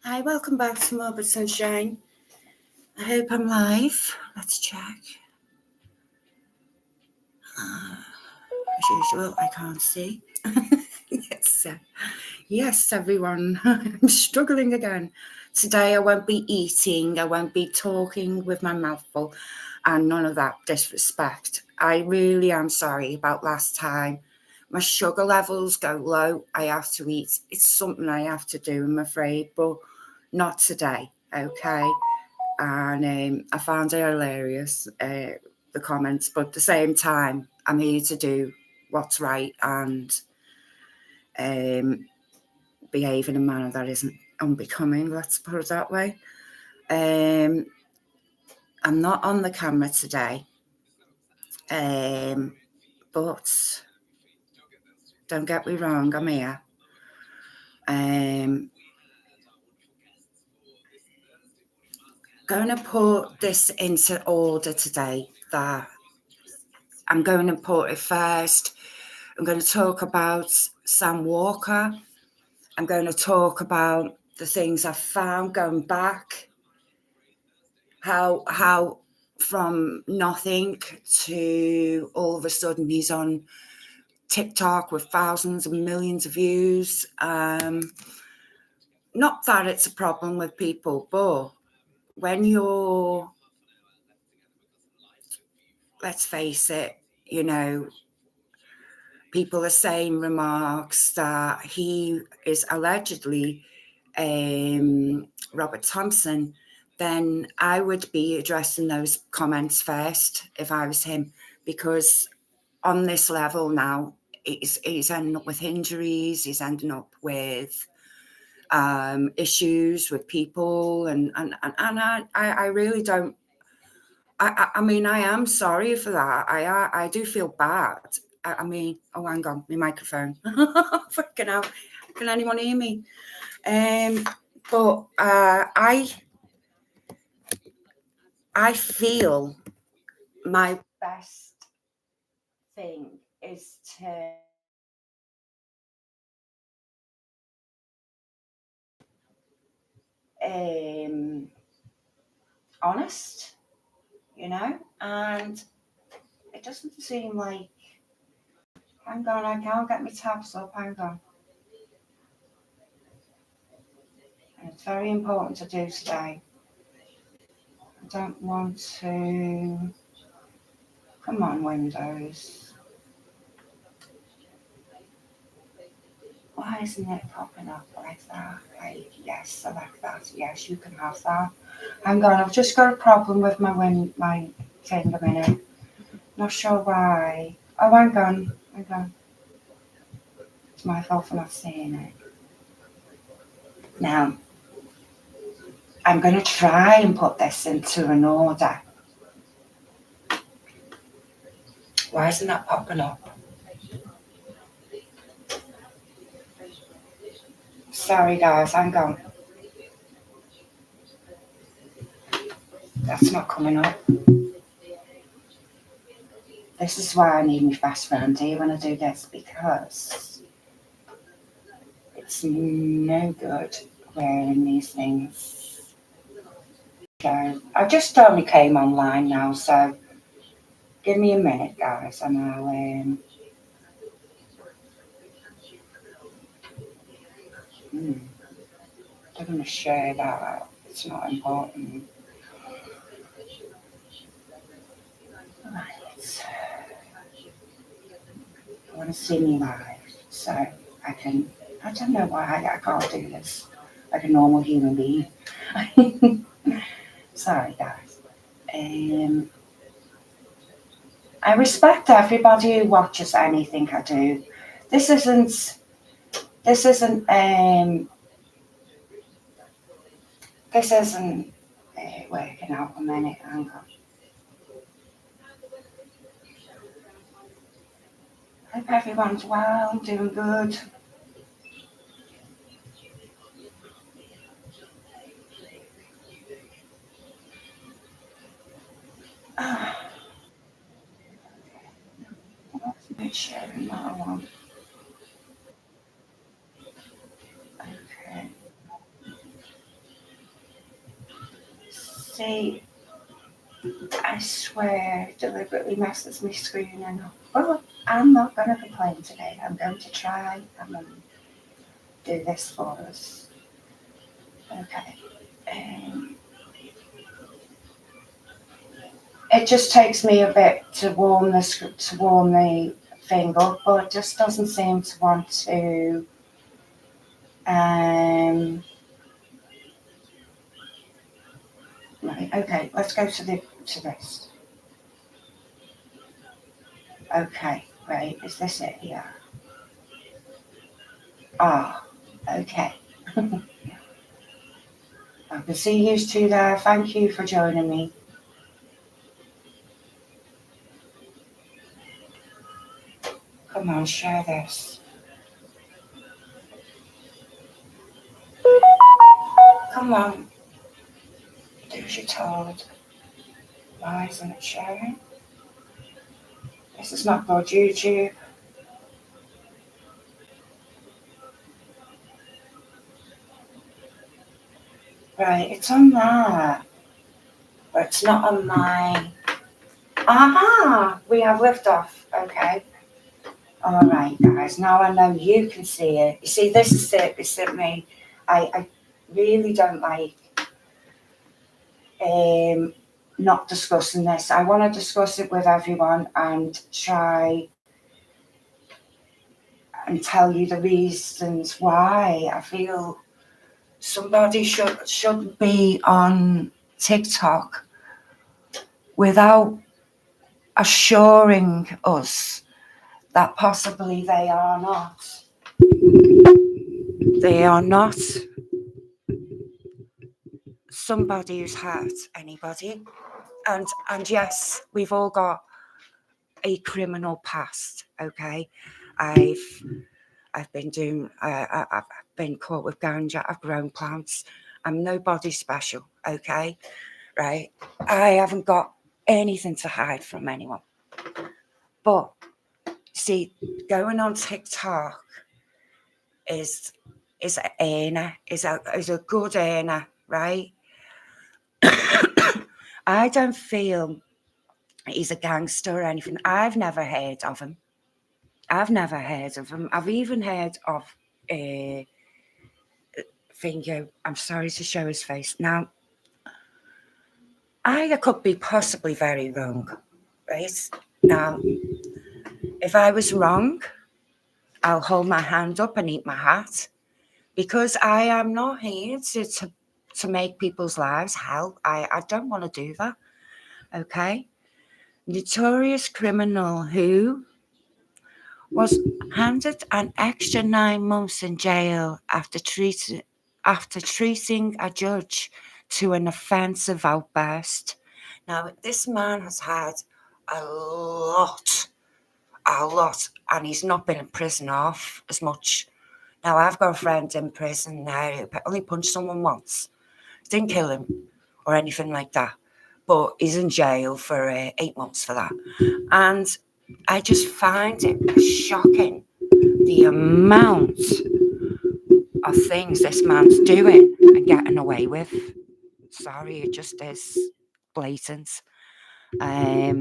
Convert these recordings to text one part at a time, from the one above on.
Hi, welcome back to Morbid Sunshine. I hope I'm live. Let's check. As usual, I can't see. Yes, everyone. I'm struggling again. Today I won't be eating, I won't be talking with my mouth full, and none of that disrespect. I really am sorry about last time. My sugar levels go low. I have to eat. It's something I have to do, I'm afraid, but not today, okay? And I found it hilarious, the comments, but at the same time, I'm here to do what's right and behave in a manner that isn't unbecoming, let's put it that way. I'm not on the camera today, but don't get me wrong, I'm here. Going to put this into order today, that I'm going to put it first. I'm going to talk about Sam Walker. I'm going to talk about the things I've found going back, how from nothing to all of a sudden he's on TikTok with thousands and millions of views. Not that it's a problem with people, but when you're, let's face it, people are saying remarks that he is allegedly Robert Thompson, then I would be addressing those comments first if I was him, because on this level now, he's ending up with injuries, he's ending up with issues with people, and I really don't. I mean, I am sorry for that. I do feel bad. I mean, oh, hang on, my microphone. Freaking out. Can anyone hear me? But I feel my best thing is to honest, and it doesn't seem like, hang on, I can't get my tabs up, hang on. And it's very important to do today. I don't want to, come on, Windows. Why isn't it popping up like that? Right, yes, select that. Yes, you can have that. Hang on, I've just got a problem with my thing a minute. Not sure why. Oh, hang on. It's my fault for not seeing it. Now, I'm going to try and put this into an order. Why isn't that popping up? Sorry, guys, hang on. That's not coming up. This is why I need my best friend here when I do this, because it's no good wearing these things. So I just only came online now, so give me a minute, guys, and I'll I'm going to share that. It's not important. Right. I want to see me live, so I don't know why I can't do this like a normal human being. Sorry, guys. I respect everybody who watches anything I do. This isn't working out a minute. Hang on. Hope everyone's well, doing good. What's sharing that one? Okay. See, I swear, it deliberately messes me screen up. But I'm not going to complain today. I'm going to try and do this for us. Okay. It just takes me a bit to warm the thing up, but it just doesn't seem to want to. Right. Okay. Let's go to this. Okay. Right. Is this it here? Ah. Okay. I can see you two there. Thank you for joining me. Come on, share this. Come on. Do as you're told. Why isn't it sharing? This is not good, YouTube. Right, it's on there. But it's not on my... Aha! We have liftoff. Okay. Alright, guys. Now I know you can see it. You see, this is it. This is me. I really don't like not discussing this. I want to discuss it with everyone and try and tell you the reasons why I feel somebody shouldn't be on TikTok without assuring us that possibly they are not somebody who's hurt anybody. And yes, we've all got a criminal past, okay? I've been caught with ganja, I've grown plants. I'm nobody special, okay? Right? I haven't got anything to hide from anyone. But see, going on TikTok is an earner, is a good earner, right? I don't feel he's a gangster or anything. I've never heard of him. I've even heard of Fingo. I'm sorry to show his face. Now, I could be possibly very wrong, right? Now, if I was wrong, I'll hold my hand up and eat my hat, because I am not here to make people's lives hell. I don't want to do that, okay? Notorious criminal who was handed an extra 9 months in jail after treating a judge to an offensive outburst. Now, this man has had a lot, and he's not been in prison half as much. Now, I've got a friend in prison now who only punched someone once. Didn't kill him or anything like that, but he's in jail for 8 months for that. And I just find it shocking, the amount of things this man's doing and getting away with. Sorry, it just is blatant. Okay,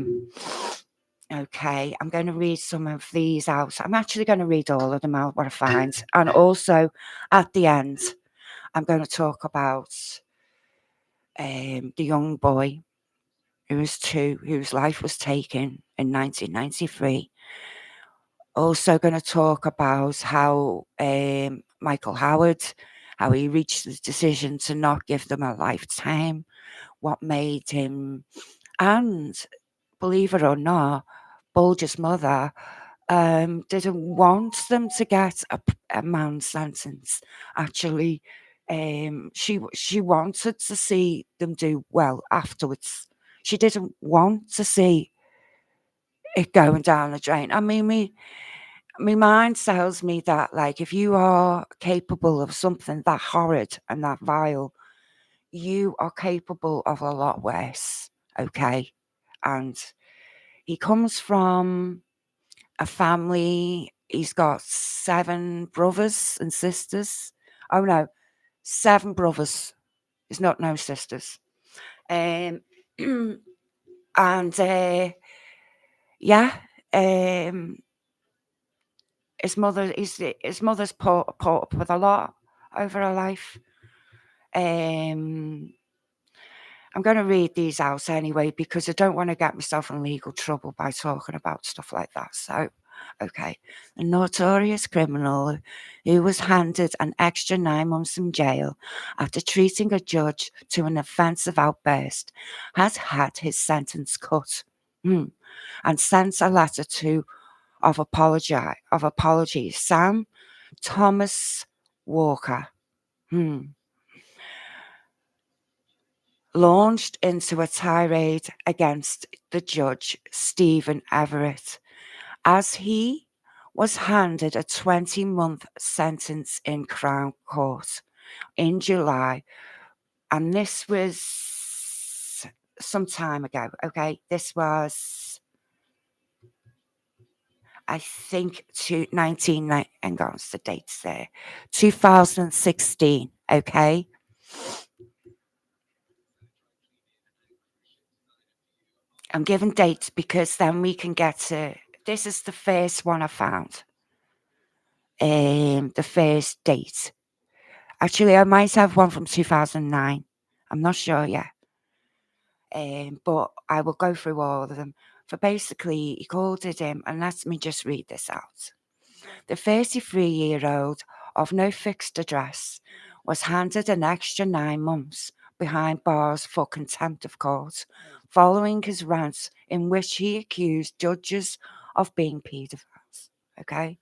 I'm going to read some of these out. I'm actually going to read all of them out, what I find. And also, at the end, I'm going to talk about the young boy who was 2, whose life was taken in 1993. Also going to talk about how Michael Howard, how he reached the decision to not give them a lifetime, what made him, and believe it or not, Bulgars' mother didn't want them to get a man's sentence. Actually, she wanted to see them do well afterwards. She didn't want to see it going down the drain. I mean, my mind tells me that, like, if you are capable of something that horrid and that vile, you are capable of a lot worse, okay? And he comes from a family, he's got 7 brothers and sisters. Oh no, 7 brothers. He's not no sisters. Um, and yeah, his mother's put up with a lot over her life. I'm going to read these out anyway because I don't want to get myself in legal trouble by talking about stuff like that. So, okay. A notorious criminal who was handed an extra 9 months in jail after treating a judge to an offensive outburst has had his sentence cut. And sent a letter of apology. Sam Thomas Walker. Launched into a tirade against the judge, Stephen Everett, as he was handed a 20-month sentence in Crown Court in July. And this was some time ago, okay? This was, I think, hang on, the dates there, 2016, okay? I'm giving dates because then we can get to, this is the first one I found. The first date. Actually, I might have one from 2009. I'm not sure yet. But I will go through all of them. For basically, he called it and let me just read this out. The 33-year-old of no fixed address was handed an extra 9 months behind bars for contempt of court, following his rant in which he accused judges of being paedophiles. Okay?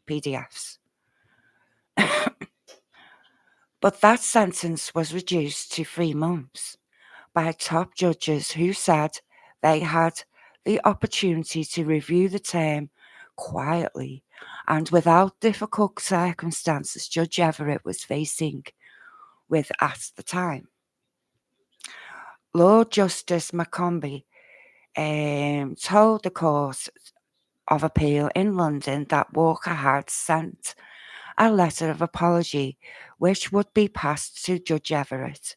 PDFs. But that sentence was reduced to 3 months by top judges who said they had the opportunity to review the term quietly and without difficult circumstances Judge Everett was facing with at the time. Lord Justice McCombie told the Court of Appeal in London that Walker had sent a letter of apology which would be passed to Judge Everett.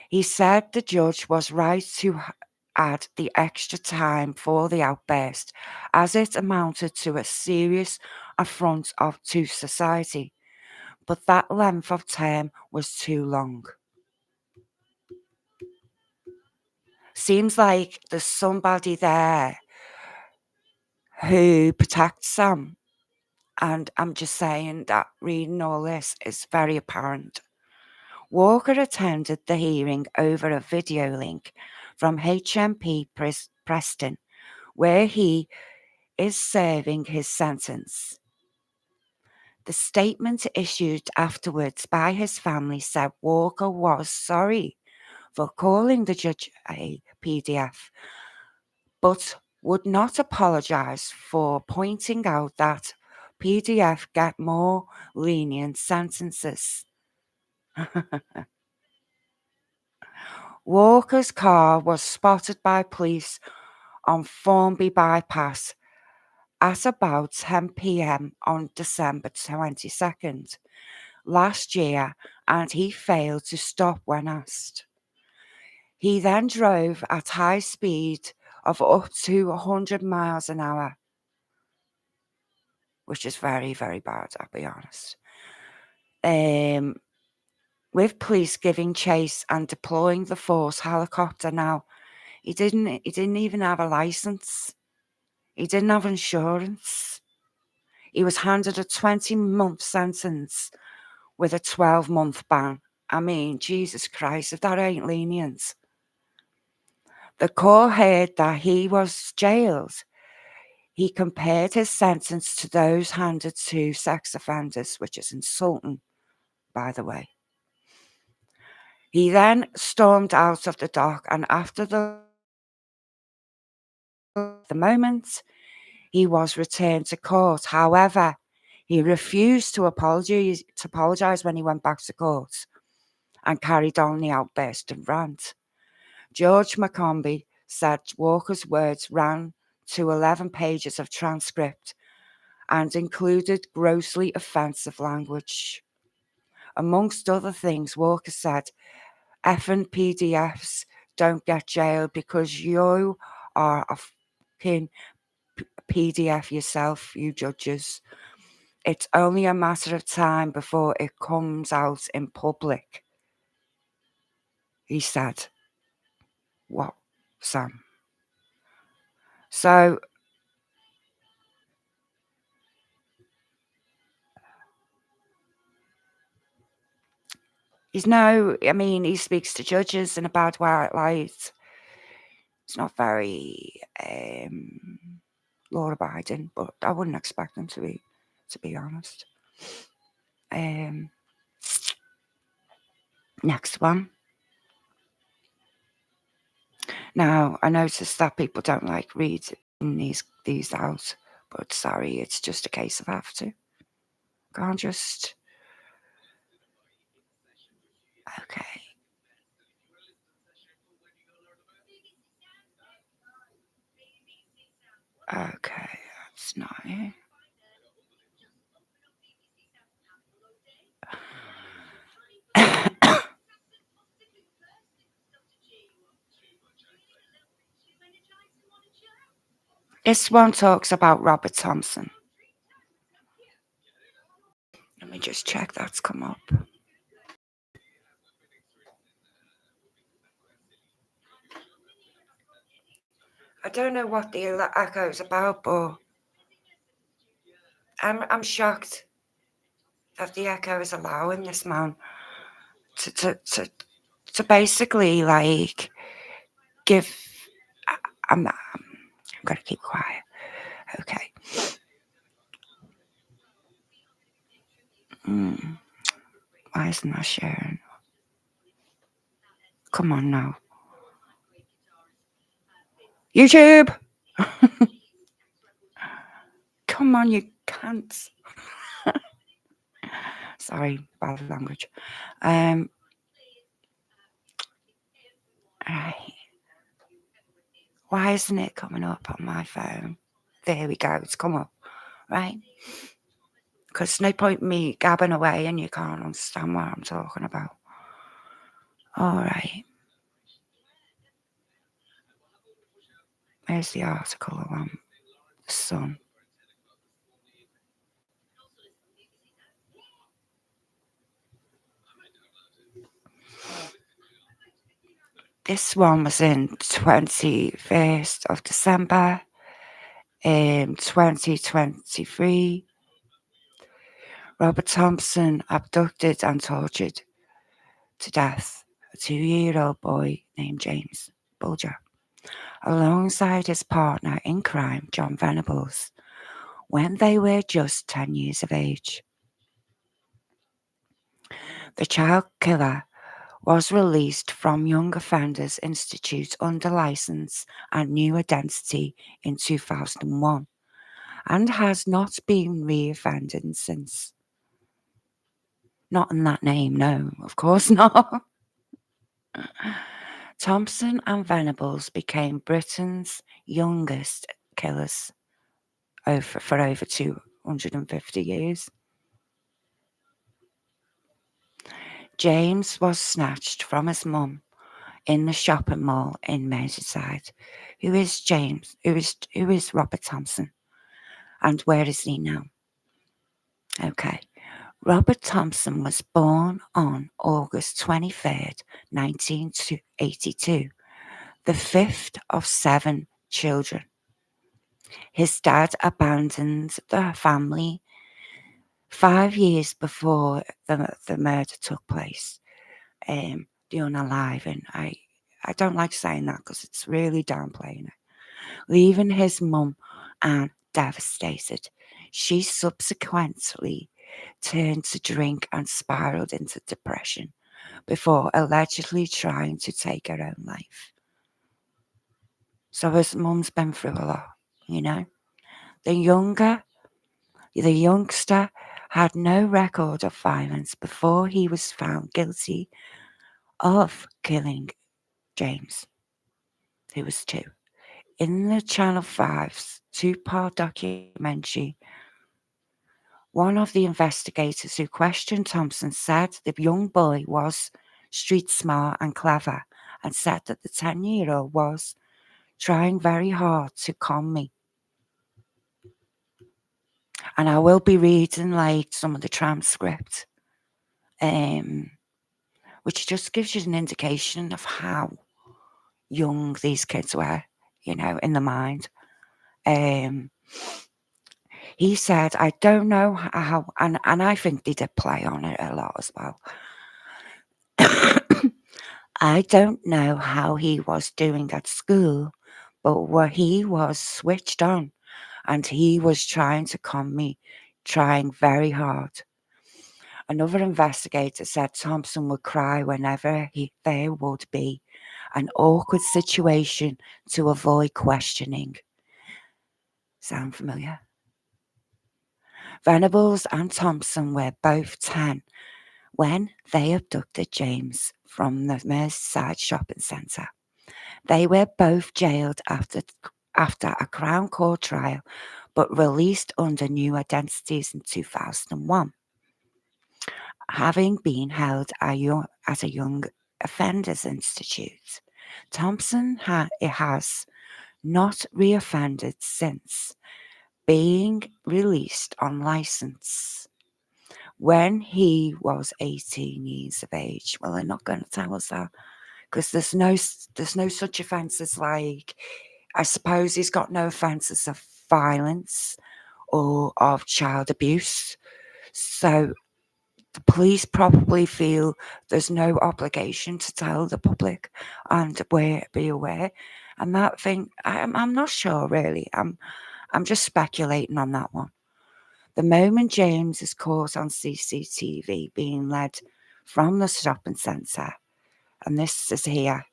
He said the judge was right to add the extra time for the outburst as it amounted to a serious affront to society, but that length of time was too long. Seems like there's somebody there who protects Sam, and I'm just saying that reading all this is very apparent. Walker attended the hearing over a video link from HMP Preston, where he is serving his sentence. The statement issued afterwards by his family said Walker was sorry for calling the judge a PDF, but would not apologise for pointing out that PDF get more lenient sentences. Walker's car was spotted by police on Formby Bypass at about 10 p.m. on December 22nd last year, and he failed to stop when asked. He then drove at high speed of up to 100 miles an hour, which is very, very bad, I'll be honest. With police giving chase and deploying the force helicopter. Now, he didn't even have a license. He didn't have insurance. He was handed a 20-month sentence with a 12-month ban. I mean, Jesus Christ, if that ain't lenient. The court heard that he was jailed. He compared his sentence to those handed to sex offenders, which is insulting, by the way. He then stormed out of the dock, and after the moment, he was returned to court. However, he refused to apologise when he went back to court and carried on the outburst and rant. George McCombie said Walker's words ran to 11 pages of transcript and included grossly offensive language. Amongst other things, Walker said, effing PDFs don't get jailed because you are a fucking PDF yourself, you judges. It's only a matter of time before it comes out in public, he said. What, Sam? So, he speaks to judges in a bad white light. It's not very law abiding, but I wouldn't expect them to be honest. Next one. Now, I noticed that people don't like reading these out, but sorry, it's just a case of have to. Can't just. Okay. Okay, that's not it. This one talks about Robert Thompson. Let me just check that's come up. I don't know what the echo is about, but I'm shocked that the echo is allowing this man to basically like give. I'm gonna keep quiet. Okay. Why isn't that sharing? Come on now. YouTube! Come on, you can't. Sorry, bad language. Right. Why isn't it coming up on my phone? There we go, it's come up. Right? Because no point me gabbing away and you can't understand what I'm talking about. All right. Where's the article I want? The Sun. This one was in 21st of December, 2023. Robert Thompson abducted and tortured to death a 2-year-old boy named James Bulger, alongside his partner in crime, John Venables, when they were just 10 years of age. The child killer was released from Young Offenders Institute under license and new identity in 2001 and has not been reoffended since. Not in that name, no, of course not. Thompson and Venables became Britain's youngest killers for over 250 years. James was snatched from his mum in the shopping mall in Merseyside. Who is James? Who is Robert Thompson? And where is he now? Okay. Robert Thompson was born on August 23rd, 1982, the fifth of 7 children. His dad abandoned the family 5 years before the murder took place. The unaliving. I don't like saying that because it's really downplaying it. Leaving his mum Anne devastated. She subsequently turned to drink and spiraled into depression before allegedly trying to take her own life. So his mum's been through a lot, you know. The youngster had no record of violence before he was found guilty of killing James, who was 2. In the Channel 5's 2-part documentary, one of the investigators who questioned Thompson said the young boy was street smart and clever, and said that the 10-year-old was trying very hard to con me. And I will be reading like some of the transcript, which just gives you an indication of how young these kids were, in the mind. He said, I don't know how, and I think they did play on it a lot as well. I don't know how he was doing at school, but he was switched on, and he was trying to con me, trying very hard. Another investigator said Thompson would cry whenever there would be an awkward situation to avoid questioning. Sound familiar? Venables and Thompson were both 10 when they abducted James from the Merseyside shopping centre. They were both jailed after a Crown Court trial, but released under new identities in 2001. Having been held at a young offenders institute, Thompson has not reoffended since being released on licence when he was 18 years of age. Well, they're not going to tell us that because there's no such offences. Like, I suppose he's got no offences of violence or of child abuse. So the police probably feel there's no obligation to tell the public and be aware. And that thing, I'm not sure really. I'm just speculating on that one. The moment James is caught on CCTV being led from the shopping centre, and this is here,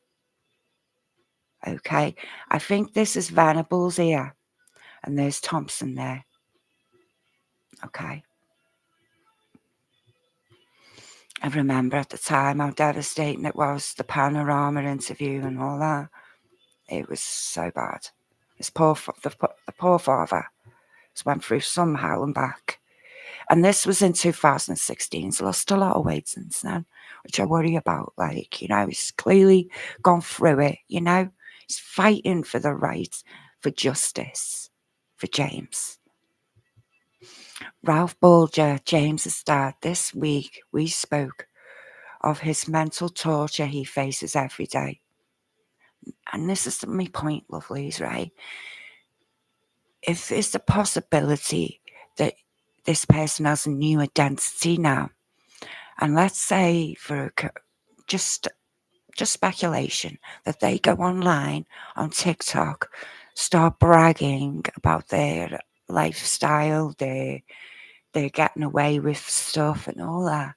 okay, I think this is Venables here, and there's Thompson there, okay. I remember at the time how devastating it was, the panorama interview and all that. It was so bad. The poor father just went through some hell and back. And this was in 2016. He's lost a lot of weight since then, which I worry about. Like, he's clearly gone through it, He's fighting for the right, for justice, for James. Ralph Bulger, James's dad, this week we spoke of his mental torture he faces every day. And this is my point, lovelies, right? If there's a possibility that this person has a new identity now, and let's say for just speculation that they go online on TikTok, start bragging about their lifestyle, they're getting away with stuff and all that,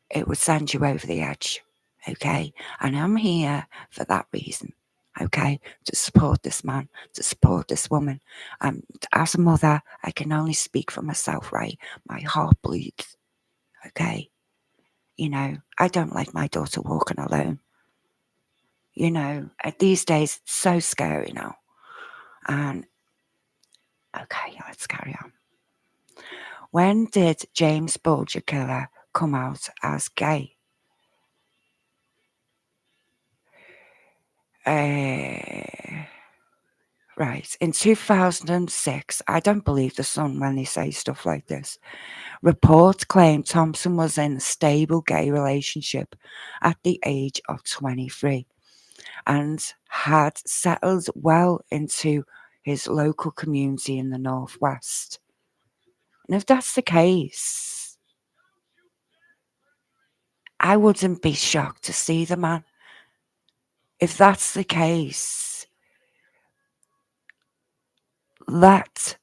it would send you over the edge, okay? And I'm here for that reason, okay? To support this man, to support this woman. And as a mother, I can only speak for myself, right? My heart bleeds, okay? I don't like my daughter walking alone. These days, it's so scary now. And, okay, let's carry on. When did James Bulger killer come out as gay? Right, in 2006, I don't believe the Sun when they say stuff like this. Reports claim Thompson was in a stable gay relationship at the age of 23 and had settled well into his local community in the Northwest. And if that's the case, I wouldn't be shocked to see the man. If that's the case, let's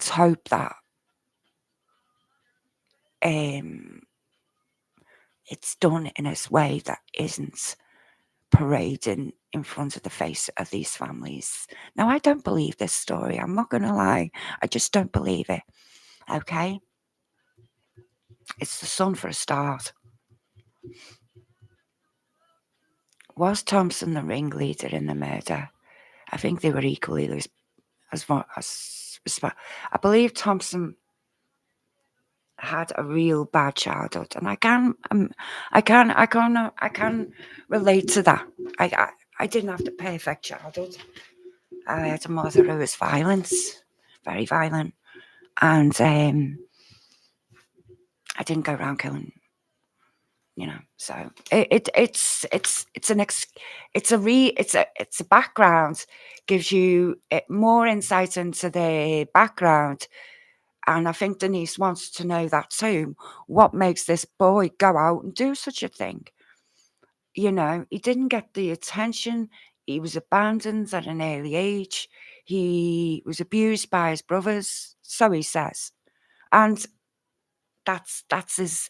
hope that it's done in a way that isn't parading in front of the face of these families. Now, I don't believe this story. I'm not going to lie. I just don't believe it. Okay? It's the Sun for a start. Was Thompson the ringleader in the murder? I think they were equally as I believe Thompson had a real bad childhood, and I can relate to that. I didn't have the perfect childhood. I had a mother who was violent, very violent, and I didn't go around killing, So it's a background, gives you more insight into the background. And I think Denise wants to know that too. What makes this boy go out and do such a thing? He didn't get the attention. He was abandoned at an early age. He was abused by his brothers, so he says. And that's his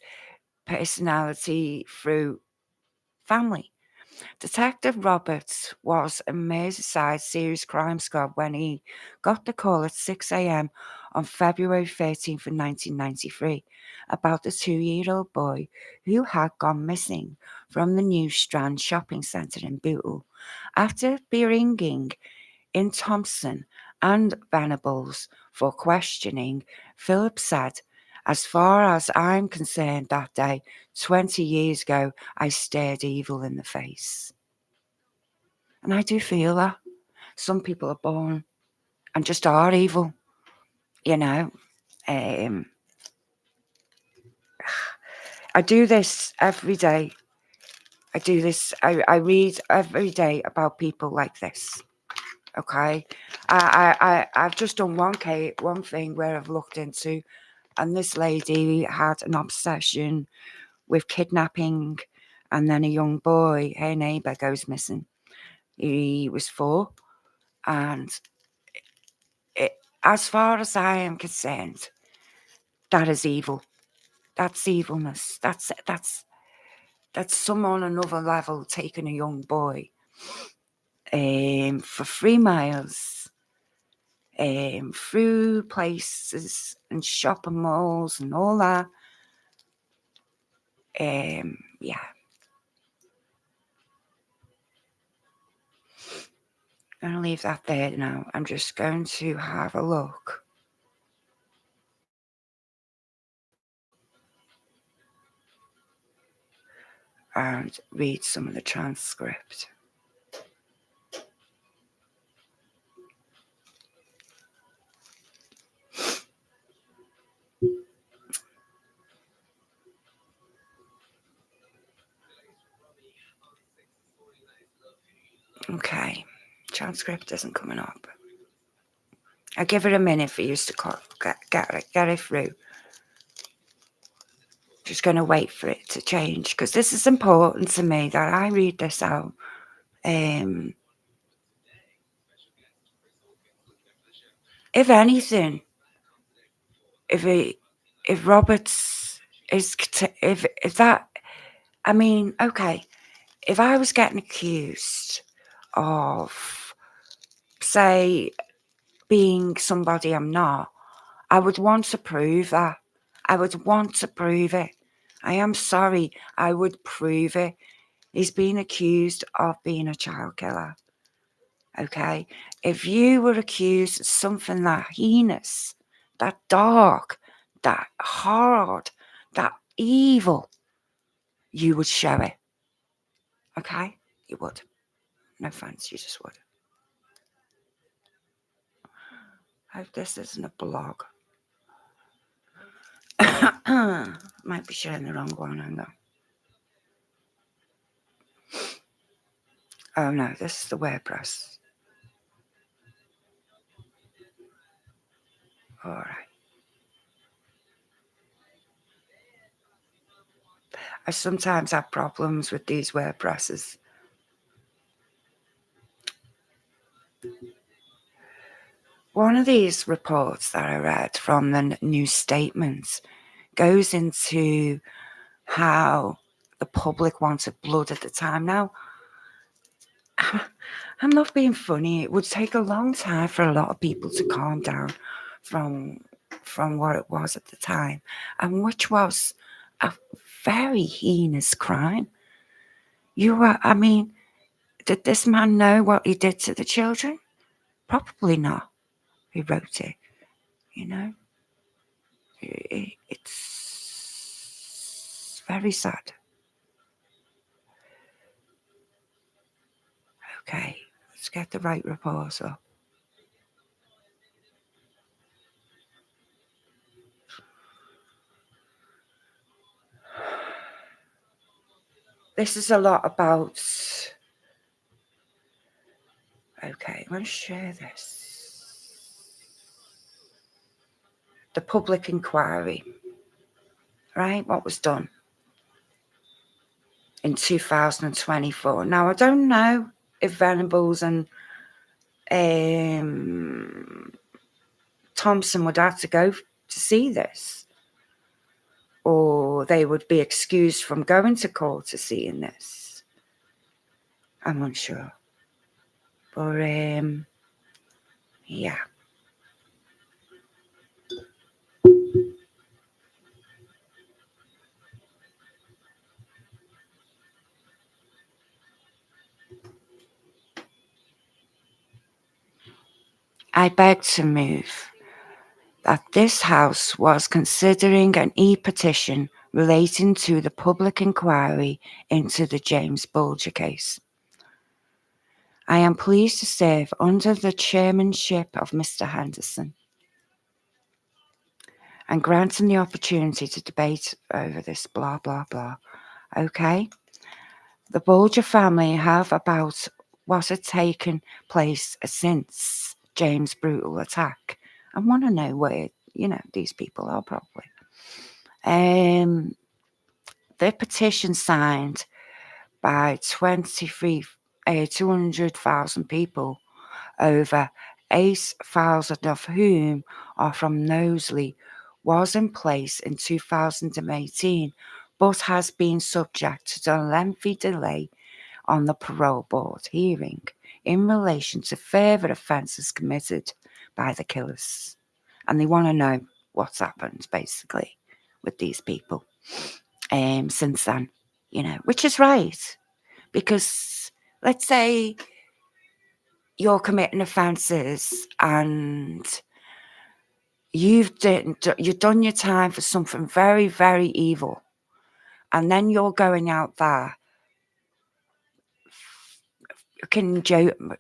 personality through family. Detective Roberts was a Merseyside serious crime squad when he got the call at 6 a.m. on February 13th, 1993, about the 2-year-old boy who had gone missing from the New Strand shopping centre in Bootle. After being in Thompson and Venables for questioning, Phillips said, "As far as I'm concerned, that day, 20 years ago, I stared evil in the face." And I do feel that. Some people are born and just are evil, you know. Um, I do this every day. I read every day about people like this. Okay. I've just done one thing where I've looked into, and this lady had an obsession with kidnapping, and then a young boy, her neighbour, goes missing. He was 4, and as far as I am concerned, that is evil. That's evilness. That's some on another level taking a young boy for 3 miles through places and shopping malls and all that. Yeah. I'm going to leave that there now. I'm just going to have a look. And read some of the transcript. Okay, transcript isn't coming up. I'll give it a minute for you to get it through. Just going to wait for it to change, because this is important to me that I read this out. If anything, if Roberts is, if that, I mean, okay, if I was getting accused of, say, being somebody I'm not, I would want to prove that. I would want to prove it. I am sorry, I would prove it. He's been accused of being a child killer. Okay? If you were accused of something that heinous, that dark, that hard, that evil, you would show it. Okay? You would. No offense, you just would. I hope this isn't a blog. Might be sharing the wrong one, hang on. Oh no, this is the WordPress. Alright. I sometimes have problems with these WordPresses. One of these reports that I read from the New Statements goes into how the public wanted blood at the time. Now, I'm not being funny. It would take a long time for a lot of people to calm down from what it was at the time, and which was a very heinous crime. I mean, did this man know what he did to the children? Probably not. He wrote it, you know. It's very sad. Okay, let's get the right report up. This is a lot about... Okay, I'm going to share this. The public inquiry, right? What was done in 2024. Now, I don't know if Venables and Thompson would have to go to see this, or they would be excused from going to court to seeing this. I'm unsure. But, yeah. I beg to move that this House was considering an e-petition relating to the public inquiry into the James Bulger case. I am pleased to serve under the chairmanship of Mr. Henderson and granting the opportunity to debate over this blah, blah, blah. Okay? The Bulger family have about what had taken place since James' brutal attack and want to know where, these people are probably. The petition signed by 200,000 people, over 8,000 of whom are from Knowsley, was in place in 2018, but has been subject to a lengthy delay on the parole board hearing in relation to further offences committed by the killers. And they want to know what's happened, basically, with these people since then, which is right. Because let's say you're committing offences and you've done your time for something very, very evil, and then you're going out there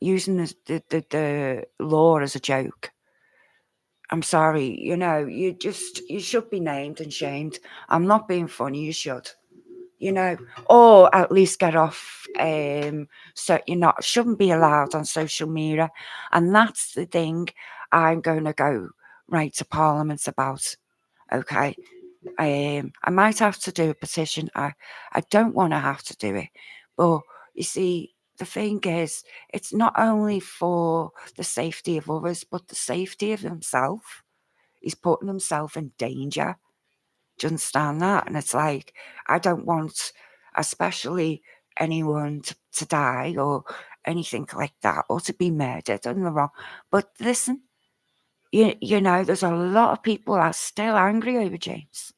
using the law as a joke. I'm sorry, you should be named and shamed. I'm not being funny, you should. Or at least get off, so shouldn't be allowed on social media. And that's the thing I'm going to go right to Parliament about. Okay, I might have to do a petition. I don't want to have to do it, but you see, the thing is, it's not only for the safety of others, but the safety of himself. He's putting himself in danger. Do you understand that? And it's like, I don't want, especially anyone to die or anything like that, or to be murdered in the wrong. But listen, there's a lot of people that are still angry over James.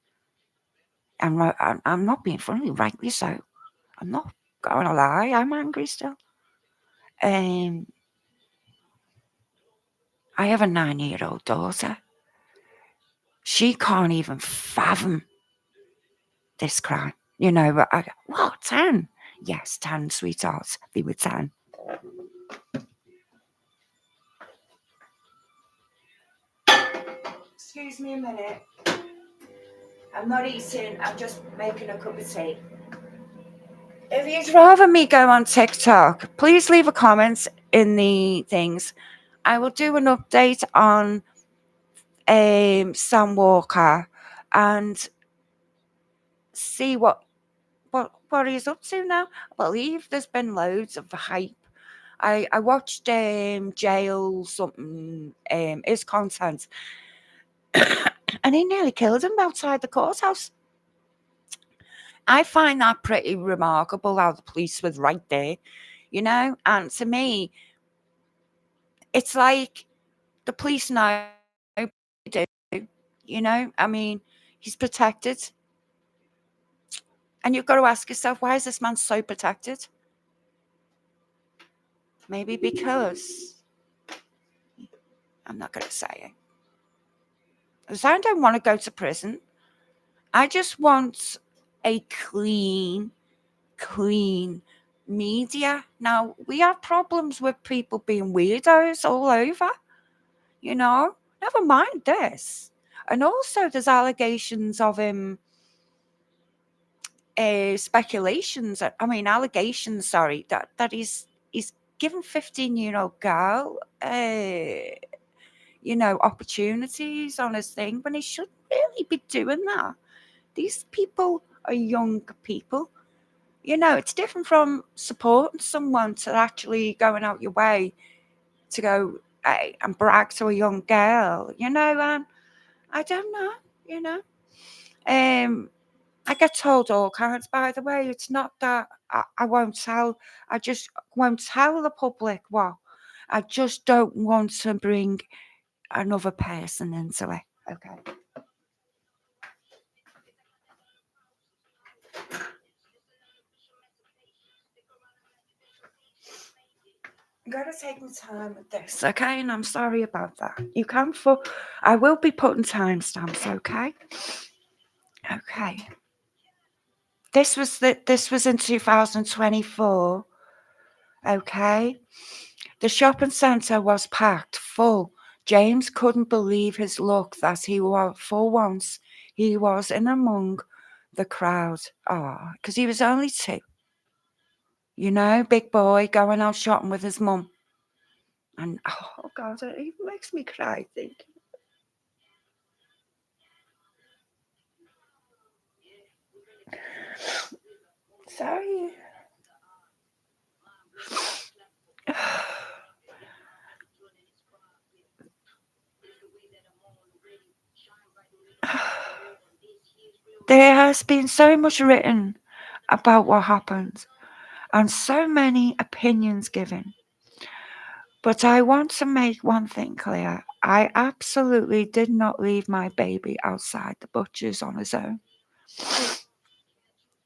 And I'm not being funny, rightly so. I'm not going to lie, I'm angry still. I have a 9-year-old daughter. She can't even fathom this crime. What, 10? Yes, 10, sweethearts. They were 10. Excuse me a minute. I'm not eating, I'm just making a cup of tea. If you'd rather me go on TikTok, please leave a comment in the things. I will do an update on Sam Walker and see what he's up to now. I believe there's been loads of hype. I watched Jail something, his content, and he nearly killed him outside the courthouse. I find that pretty remarkable how the police was right there, and to me, it's like the police know what they do, I mean, he's protected. And you've got to ask yourself, why is this man so protected? Maybe because, I'm not going to say it. 'Cause I don't want to go to prison. I just want a clean media. Now, we have problems with people being weirdos all over, you know? Never mind this. And also, there's allegations of him, allegations, sorry, that he's given 15-year-old girl, opportunities on his thing when he shouldn't really be doing that. These people are young people. It's different from supporting someone to actually going out your way to go and brag to a young girl, and I don't know, you know. I get told all kinds, by the way. It's not that I won't tell, I just won't tell the public what. I just don't want to bring another person into it. Okay. I'm gonna take my time with this, okay? And I'm sorry about that. I will be putting timestamps, okay? Okay. This was in 2024, okay? The shopping centre was packed full. James couldn't believe his luck that for once, he was in among the crowd. Because he was only 2. Big boy going out shopping with his mum. And, oh God, it even makes me cry, think. Sorry. There has been so much written about what happened and so many opinions given. But I want to make one thing clear. I absolutely did not leave my baby outside the butcher's on his own.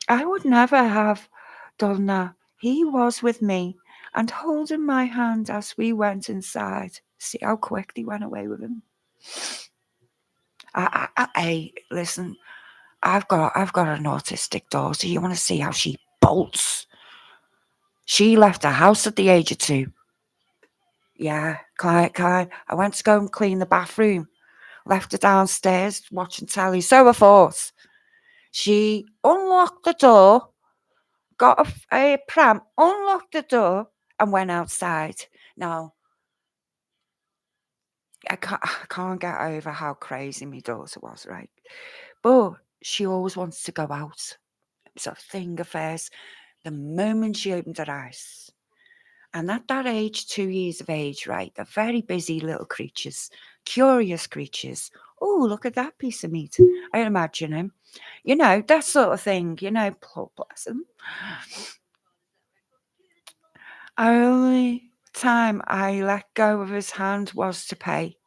I would never have done that. He was with me and holding my hand as we went inside. See how quick they went away with him. Hey, listen, I've got an autistic daughter. You want to see how she bolts? She left the house at the age of 2. Yeah, quiet. I went to go and clean the bathroom. Left her downstairs watching telly. So of course, she unlocked the door, got a pram, unlocked the door, and went outside. Now, I can't get over how crazy my daughter was, right? But she always wants to go out. It's a thing of hers. The moment she opened her eyes. And at that age, 2 years of age, right, they're very busy little creatures, curious creatures. Oh, look at that piece of meat. I imagine him. That sort of thing, poor bless him. Only time I let go of his hand was to pay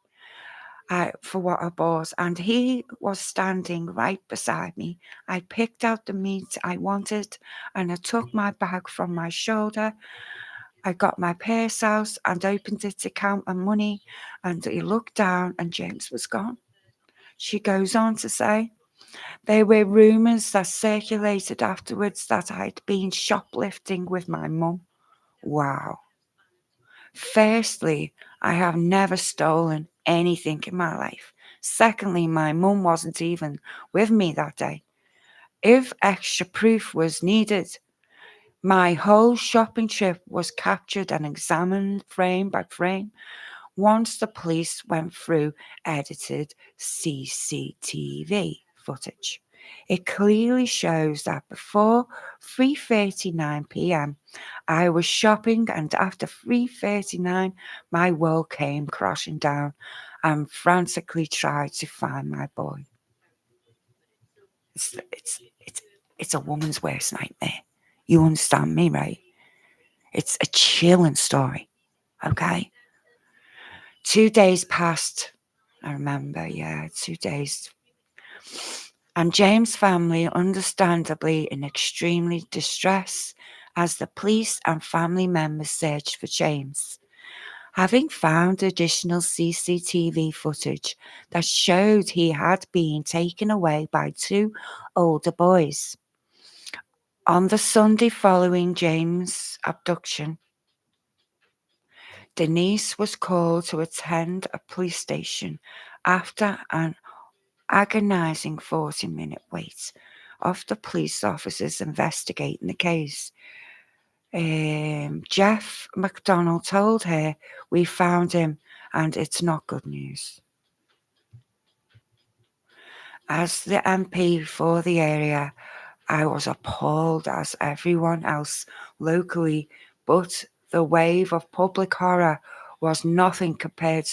for what I bought, and he was standing right beside me. I picked out the meat I wanted, and I took my bag from my shoulder. I got my purse out and opened it to count my money, and he looked down and James was gone. She goes on to say, there were rumours that circulated afterwards that I'd been shoplifting with my mum. Wow. Firstly, I have never stolen anything in my life. Secondly, my mum wasn't even with me that day. If extra proof was needed, my whole shopping trip was captured and examined frame by frame once the police went through edited CCTV footage. It clearly shows that before 3:39 p.m. I was shopping, and after 3:39 my world came crashing down and frantically tried to find my boy. It's a woman's worst nightmare. You understand me, right? It's a chilling story, okay? 2 days passed. I remember, 2 days. And James' family, understandably in extremely distress, as the police and family members searched for James. Having found additional CCTV footage that showed he had been taken away by two older boys. On the Sunday following James' abduction, Denise was called to attend a police station after an agonising 40-minute wait of the police officers investigating the case. Jeff McDonald told her, "We found him and it's not good news." As the MP for the area, I was appalled as everyone else locally, but the wave of public horror was nothing compared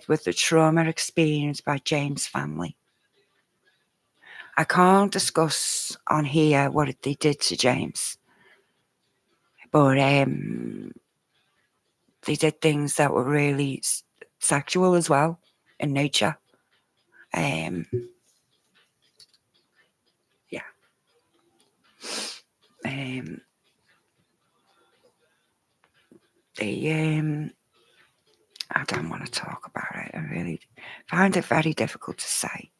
with the trauma experienced by James' family. I can't discuss on here what they did to James, but they did things that were really sexual as well in nature. Yeah. I don't want to talk about it. I really find it very difficult to say.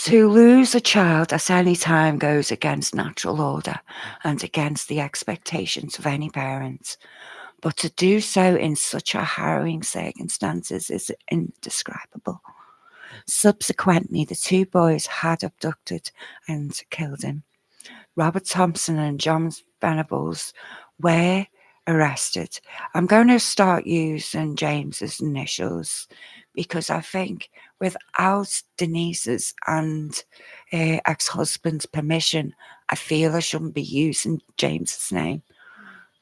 To lose a child at any time goes against natural order and against the expectations of any parent. But to do so in such a harrowing circumstances is indescribable. Subsequently, the two boys had abducted and killed him. Robert Thompson and John Venables were arrested. I'm going to start using James's initials because I think without Denise's and ex-husband's permission, I feel I shouldn't be using James's name.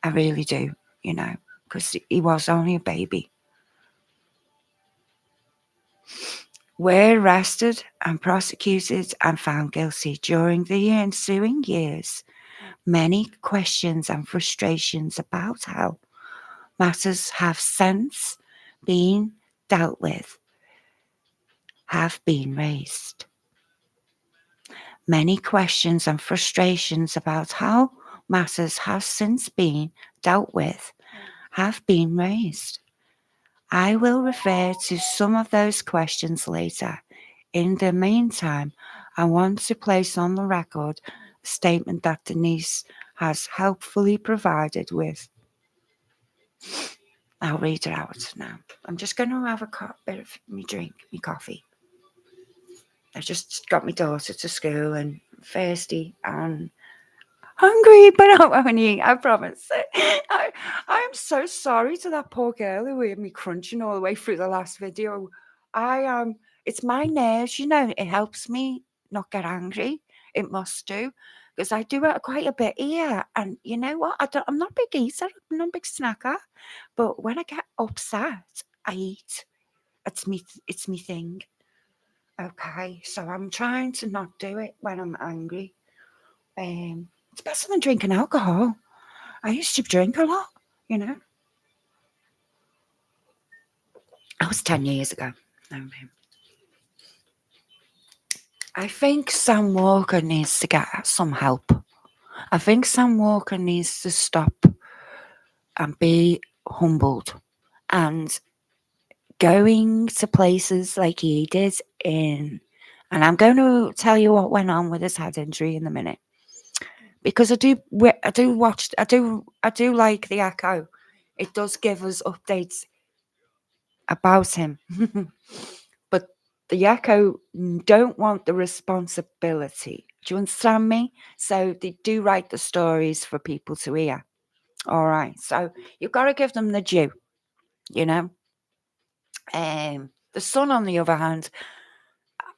I really do, because he was only a baby. Were arrested and prosecuted and found guilty during the ensuing years. Many questions and frustrations about how matters have since been dealt with have been raised. Many questions and frustrations about how matters have since been dealt with have been raised. I will refer to some of those questions later. In the meantime, I want to place on the record a statement that Denise has helpfully provided with. I'll read it out now. I'm just going to have a bit of me drink, me coffee. I just got my daughter to school and thirsty and hungry, but I won't eat, I promise. I'm so sorry to that poor girl who heard me crunching all the way through the last video. It's my nerves, it helps me not get angry. It must do, because I do it quite a bit here. And you know what? I'm not a big eater, I'm not a big snacker. But when I get upset, I eat. It's me thing. Okay, so I'm trying to not do it when I'm angry. It's better than drinking alcohol. I used to drink a lot, That was 10 years ago. I think Sam Walker needs to get some help. I think Sam Walker needs to stop and be humbled and going to places like he did and I'm going to tell you what went on with his head injury in a minute. Because I do like the Echo. It does give us updates about him. But the Echo don't want the responsibility. Do you understand me? So they do write the stories for people to hear. All right. So you've got to give them the due, The Sun, on the other hand,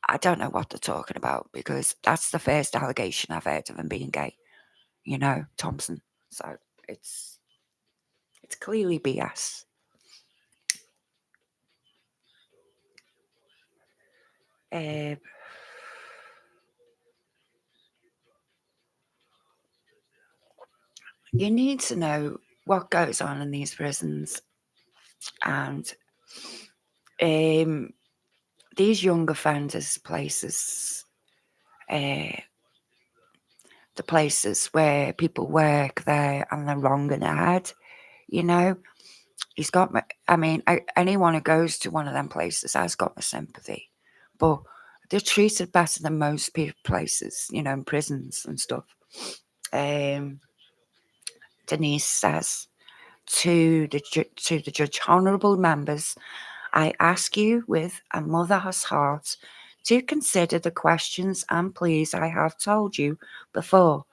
I don't know what they're talking about because that's the first allegation I've heard of him being gay. Thompson. So it's clearly BS. You need to know what goes on in these prisons, and these young offenders places, the places where people work there and they're wrong in their head, You know, he's got my, anyone who goes to one of them places has got my sympathy. But they're treated better than most places, you know, in prisons and stuff. Denise says to the judge, honourable members, I ask you with a mother's heart to consider the questions and pleas I have told you before.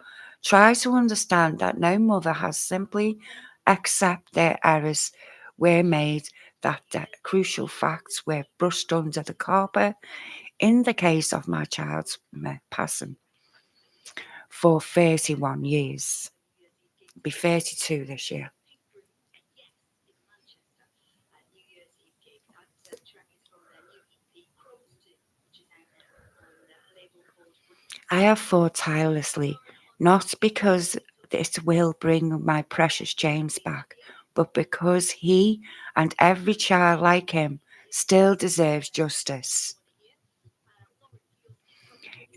Try to understand that no mother has simply accept their errors were made, that the crucial facts were brushed under the carpet in the case of my child's passing for 31 years. Be 32 this year. I have fought tirelessly, not because it will bring my precious James back, but because he and every child like him still deserves justice.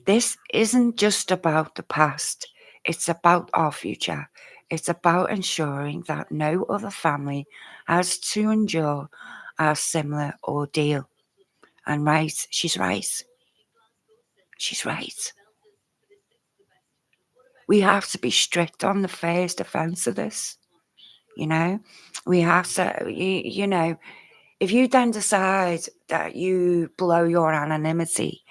This isn't just about the past, it's about our future. It's about ensuring that no other family has to endure a similar ordeal. And right, she's right. She's right. We have to be strict on the first offence of this. You know, we have to, you know, if you then decide that you blow your anonymity,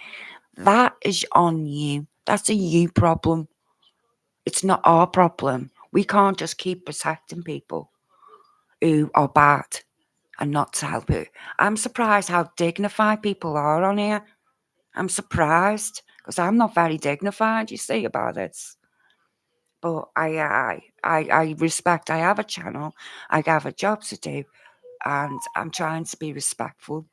that is on you. That's a you problem. It's not our problem. We can't just keep protecting people who are bad and not to help you. I'm surprised how dignified people are on here. I'm surprised because I'm not very dignified, you see, about this. But I respect. I have a channel. I have a job to do, and I'm trying to be respectful.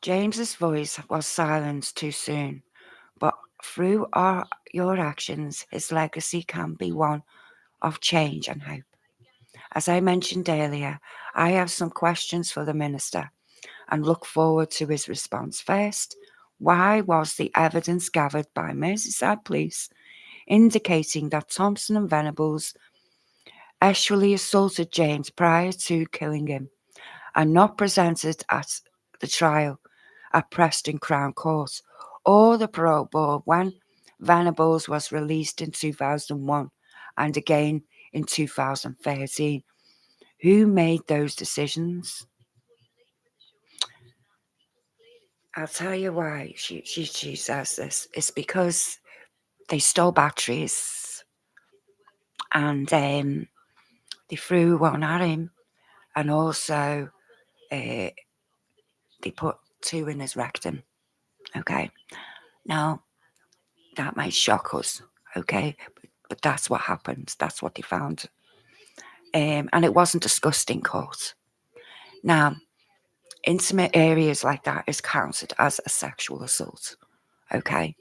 James's voice was silenced too soon, but through your actions, his legacy can be one of change and hope. As I mentioned earlier, I have some questions for the minister and look forward to his response. First, why was the evidence gathered by Merseyside Police indicating that Thompson and Venables actually assaulted James prior to killing him and not presented at the trial at Preston Crown Court or the parole board when Venables was released in 2001 and again in 2013? Who made those decisions? I'll tell you why she says this. It's because they stole batteries and they threw one at him, and also they put two in his rectum. Okay, now that might shock us. Okay, but that's what happened. That's what they found, and it wasn't discussed in court. Now, intimate areas like that is counted as a sexual assault. Okay,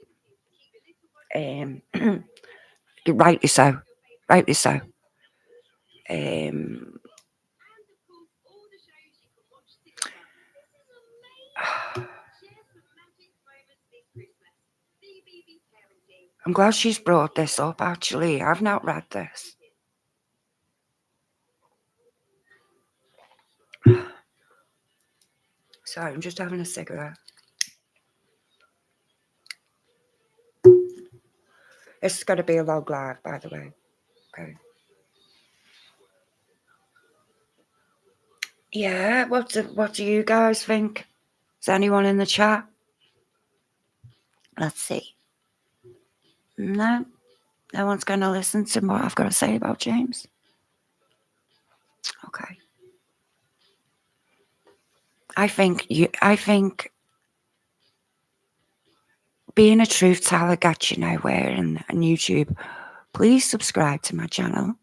um, rightly so, rightly so. Um, I'm glad she's brought this up, actually. I've not read this. Sorry, I'm just having a cigarette. It's going to be a log live, by the way. Okay. Yeah, what do you guys think? Is anyone in the chat? Let's see. No, no one's going to listen to what I've got to say about James. Okay. I think being a truth teller gets you nowhere on YouTube. Please subscribe to my channel.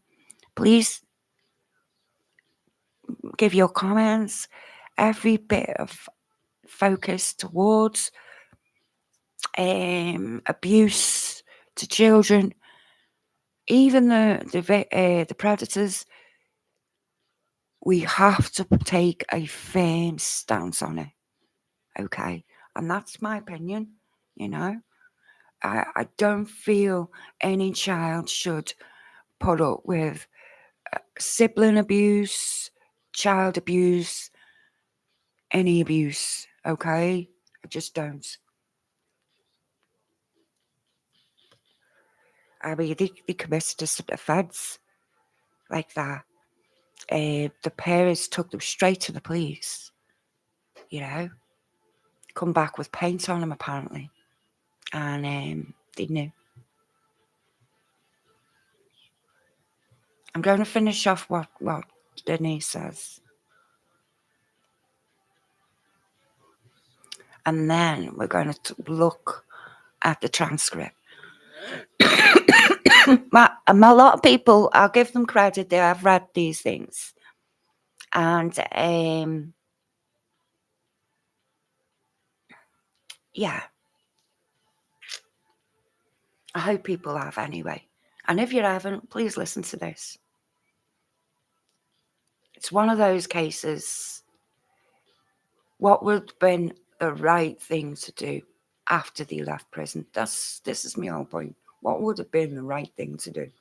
Please give your comments, every bit of focus towards abuse to children, even the predators. We have to take a firm stance on it, okay? And that's my opinion, you know. I don't feel any child should put up with sibling abuse, child abuse, any abuse, okay? I just don't. I mean, they committed a offence like that. The parents took them straight to the police, you know, come back with paint on them apparently, and they knew. I'm going to finish off what Denise says. And then we're going to look at the transcript. A lot of people, I'll give them credit, they have read these things. And yeah, I hope people have anyway. And if you haven't, please listen to this. It's one of those cases, what would have been the right thing to do after they left prison? This is my whole point. What would have been the right thing to do?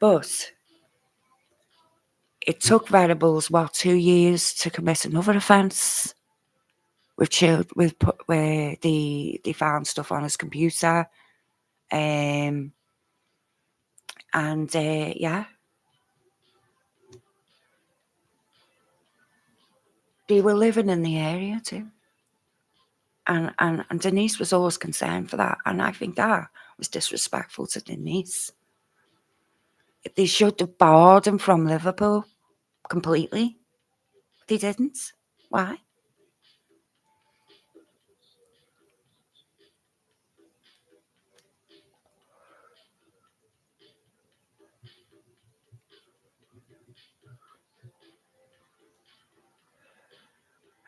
But it took Venables, 2 years to commit another offence where they found stuff on his computer. Yeah. They were living in the area too. And Denise was always concerned for that. And I think that was disrespectful to Denise. They should have barred him from Liverpool completely. They didn't. Why?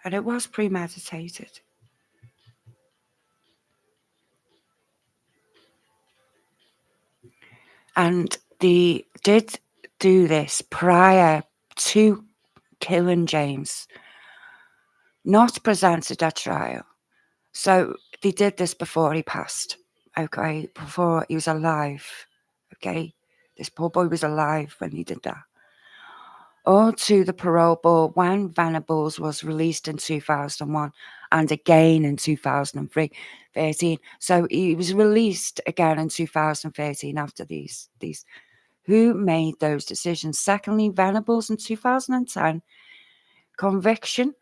And it was premeditated. And they did do this prior to killing James, not presented at trial. So they did this before he passed, okay, before he was alive, okay? This poor boy was alive when he did that. Or to the parole board when Venables was released in 2001 and again in 2013. So he was released again in 2013 after these. Who made those decisions? Secondly, Venables in 2010, conviction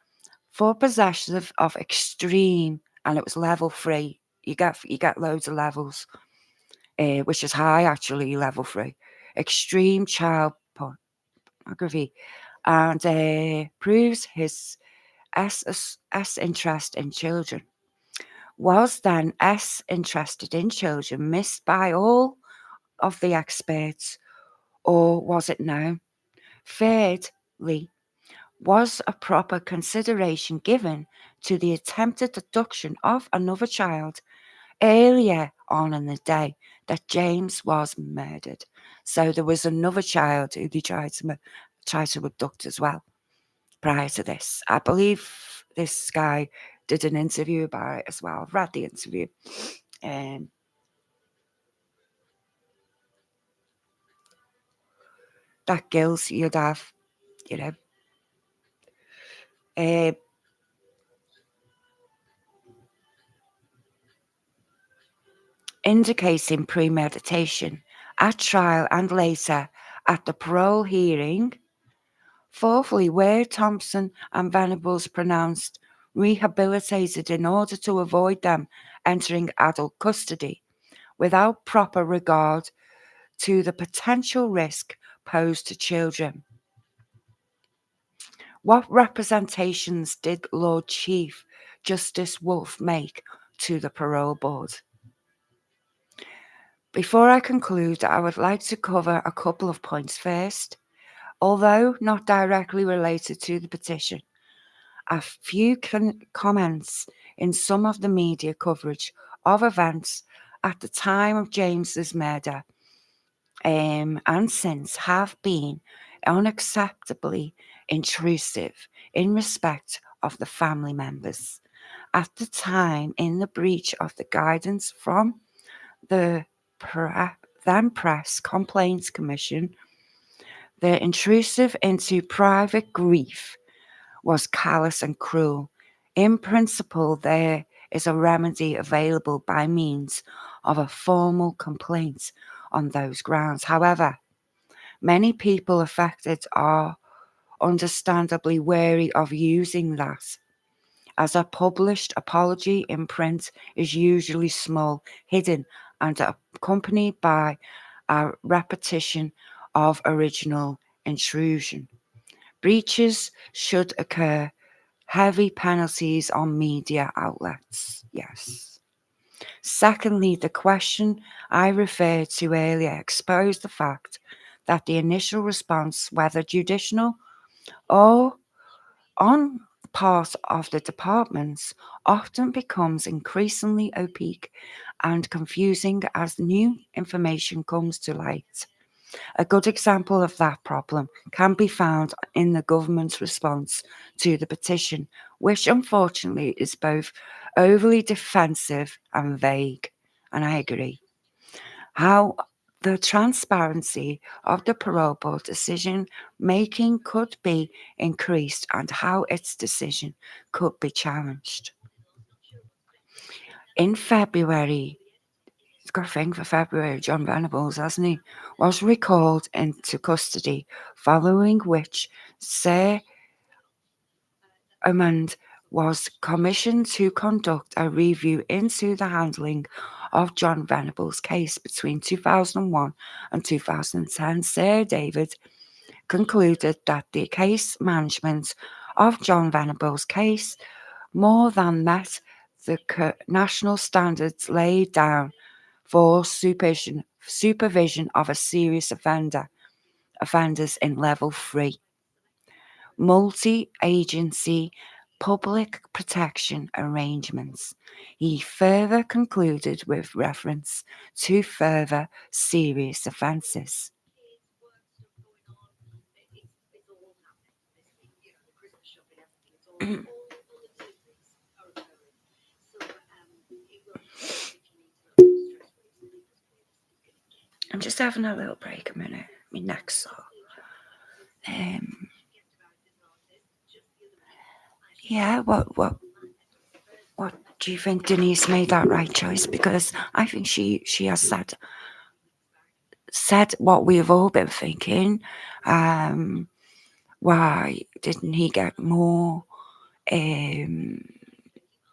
for possession of extreme, and it was level 3. You get loads of levels, which is high actually, level 3. Extreme child pornography, and proves his S interest in children. Was then S interested in children missed by all of the experts, or was it no? Thirdly, was a proper consideration given to the attempted abduction of another child earlier on in the day that James was murdered? So there was another child who they tried to abduct as well prior to this. I believe this guy did an interview about it as well. I've read the interview. That guilt you'd have, you know. Indicating premeditation at trial and later at the parole hearing. Fourthly, where Thompson and Venables pronounced rehabilitated in order to avoid them entering adult custody without proper regard to the potential risk posed to children. What representations did Lord Chief Justice Wolfe make to the parole board? Before I conclude, I would like to cover a couple of points first. Although not directly related to the petition, a few comments in some of the media coverage of events at the time of James's murder and since have been unacceptably intrusive in respect of the family members. At the time, in the breach of the guidance from the then Press Complaints Commission, the intrusive into private grief was callous and cruel. In principle, there is a remedy available by means of a formal complaint on those grounds. However, many people affected are understandably wary of using that, as a published apology in print is usually small, hidden, and accompanied by a repetition of original intrusion. Breaches should occur. Heavy penalties on media outlets. Yes. Secondly, the question I referred to earlier exposed the fact that the initial response, whether judicial or on part of the departments, often becomes increasingly opaque and confusing as new information comes to light. A good example of that problem can be found in the government's response to the petition, which unfortunately is both overly defensive and vague. And I agree. How the transparency of the parole board decision making could be increased and how its decision could be challenged. In February, he's got a thing for February, John Venables, hasn't he? Was recalled into custody, following which Sir Amand was commissioned to conduct a review into the handling of John Venables' case between 2001 and 2010. Sir David concluded that the case management of John Venables' case more than met the national standards laid down for supervision of a serious offenders in level 3 multi-agency public protection arrangements. He further concluded with reference to further serious offences. I'm just having a little break a minute. My neck's sore. Yeah, what do you think Denise made that right choice? Because I think she has said what we've all been thinking. Why didn't he get more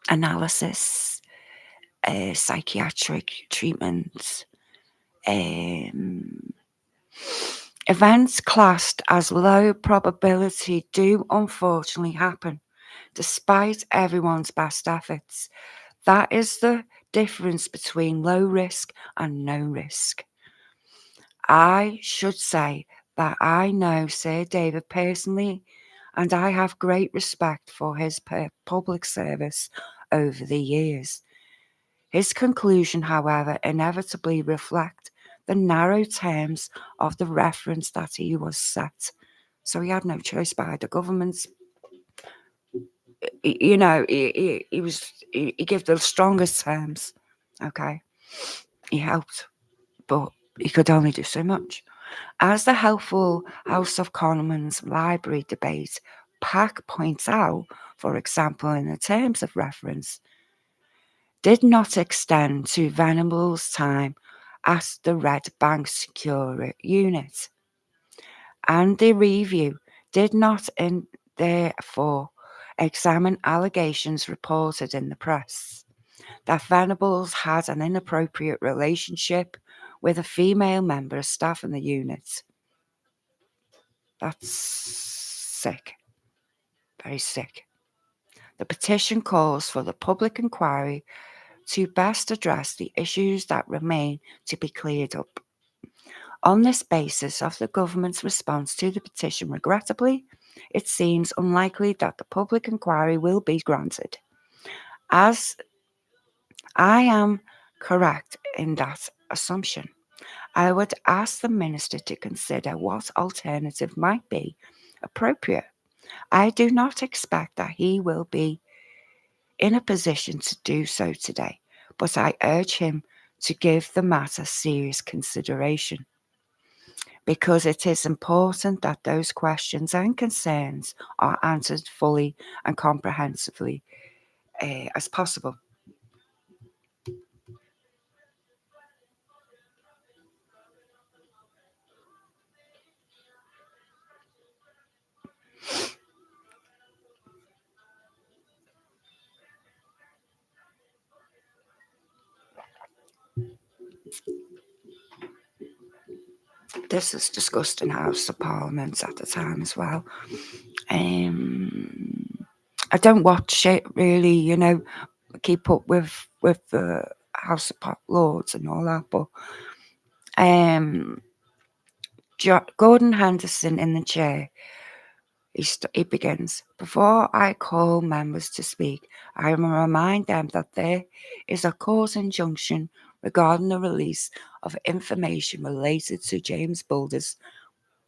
analysis, psychiatric treatment? Events classed as low probability do unfortunately happen, despite everyone's best efforts. That is the difference between low risk and no risk. I should say that I know Sir David personally, and I have great respect for his public service over the years. His conclusion, however, inevitably reflect the narrow terms of the reference that he was set. So he had no choice by the government's. He gave the strongest terms. Okay, he helped, but he could only do so much. As the helpful House of Commons library debate PAC points out, for example, in the terms of reference, did not extend to Venables' time at the Red Bank Secure Unit, and the review did not therefore examine allegations reported in the press that Venables had an inappropriate relationship with a female member of staff in the unit. That's sick. Very sick. The petition calls for the public inquiry to best address the issues that remain to be cleared up. On this basis of the government's response to the petition, regrettably, it seems unlikely that the public inquiry will be granted. As I am correct in that assumption, I would ask the minister to consider what alternative might be appropriate. I do not expect that he will be in a position to do so today, but I urge him to give the matter serious consideration because it is important that those questions and concerns are answered fully and comprehensively as possible. This was discussed in House of Parliament at the time as well. I don't watch it really, keep up with the House of Lords and all that, but Gordon Henderson in the chair, he begins, before I call members to speak, I will remind them that there is a court injunction regarding the release of information related to James Bulgars'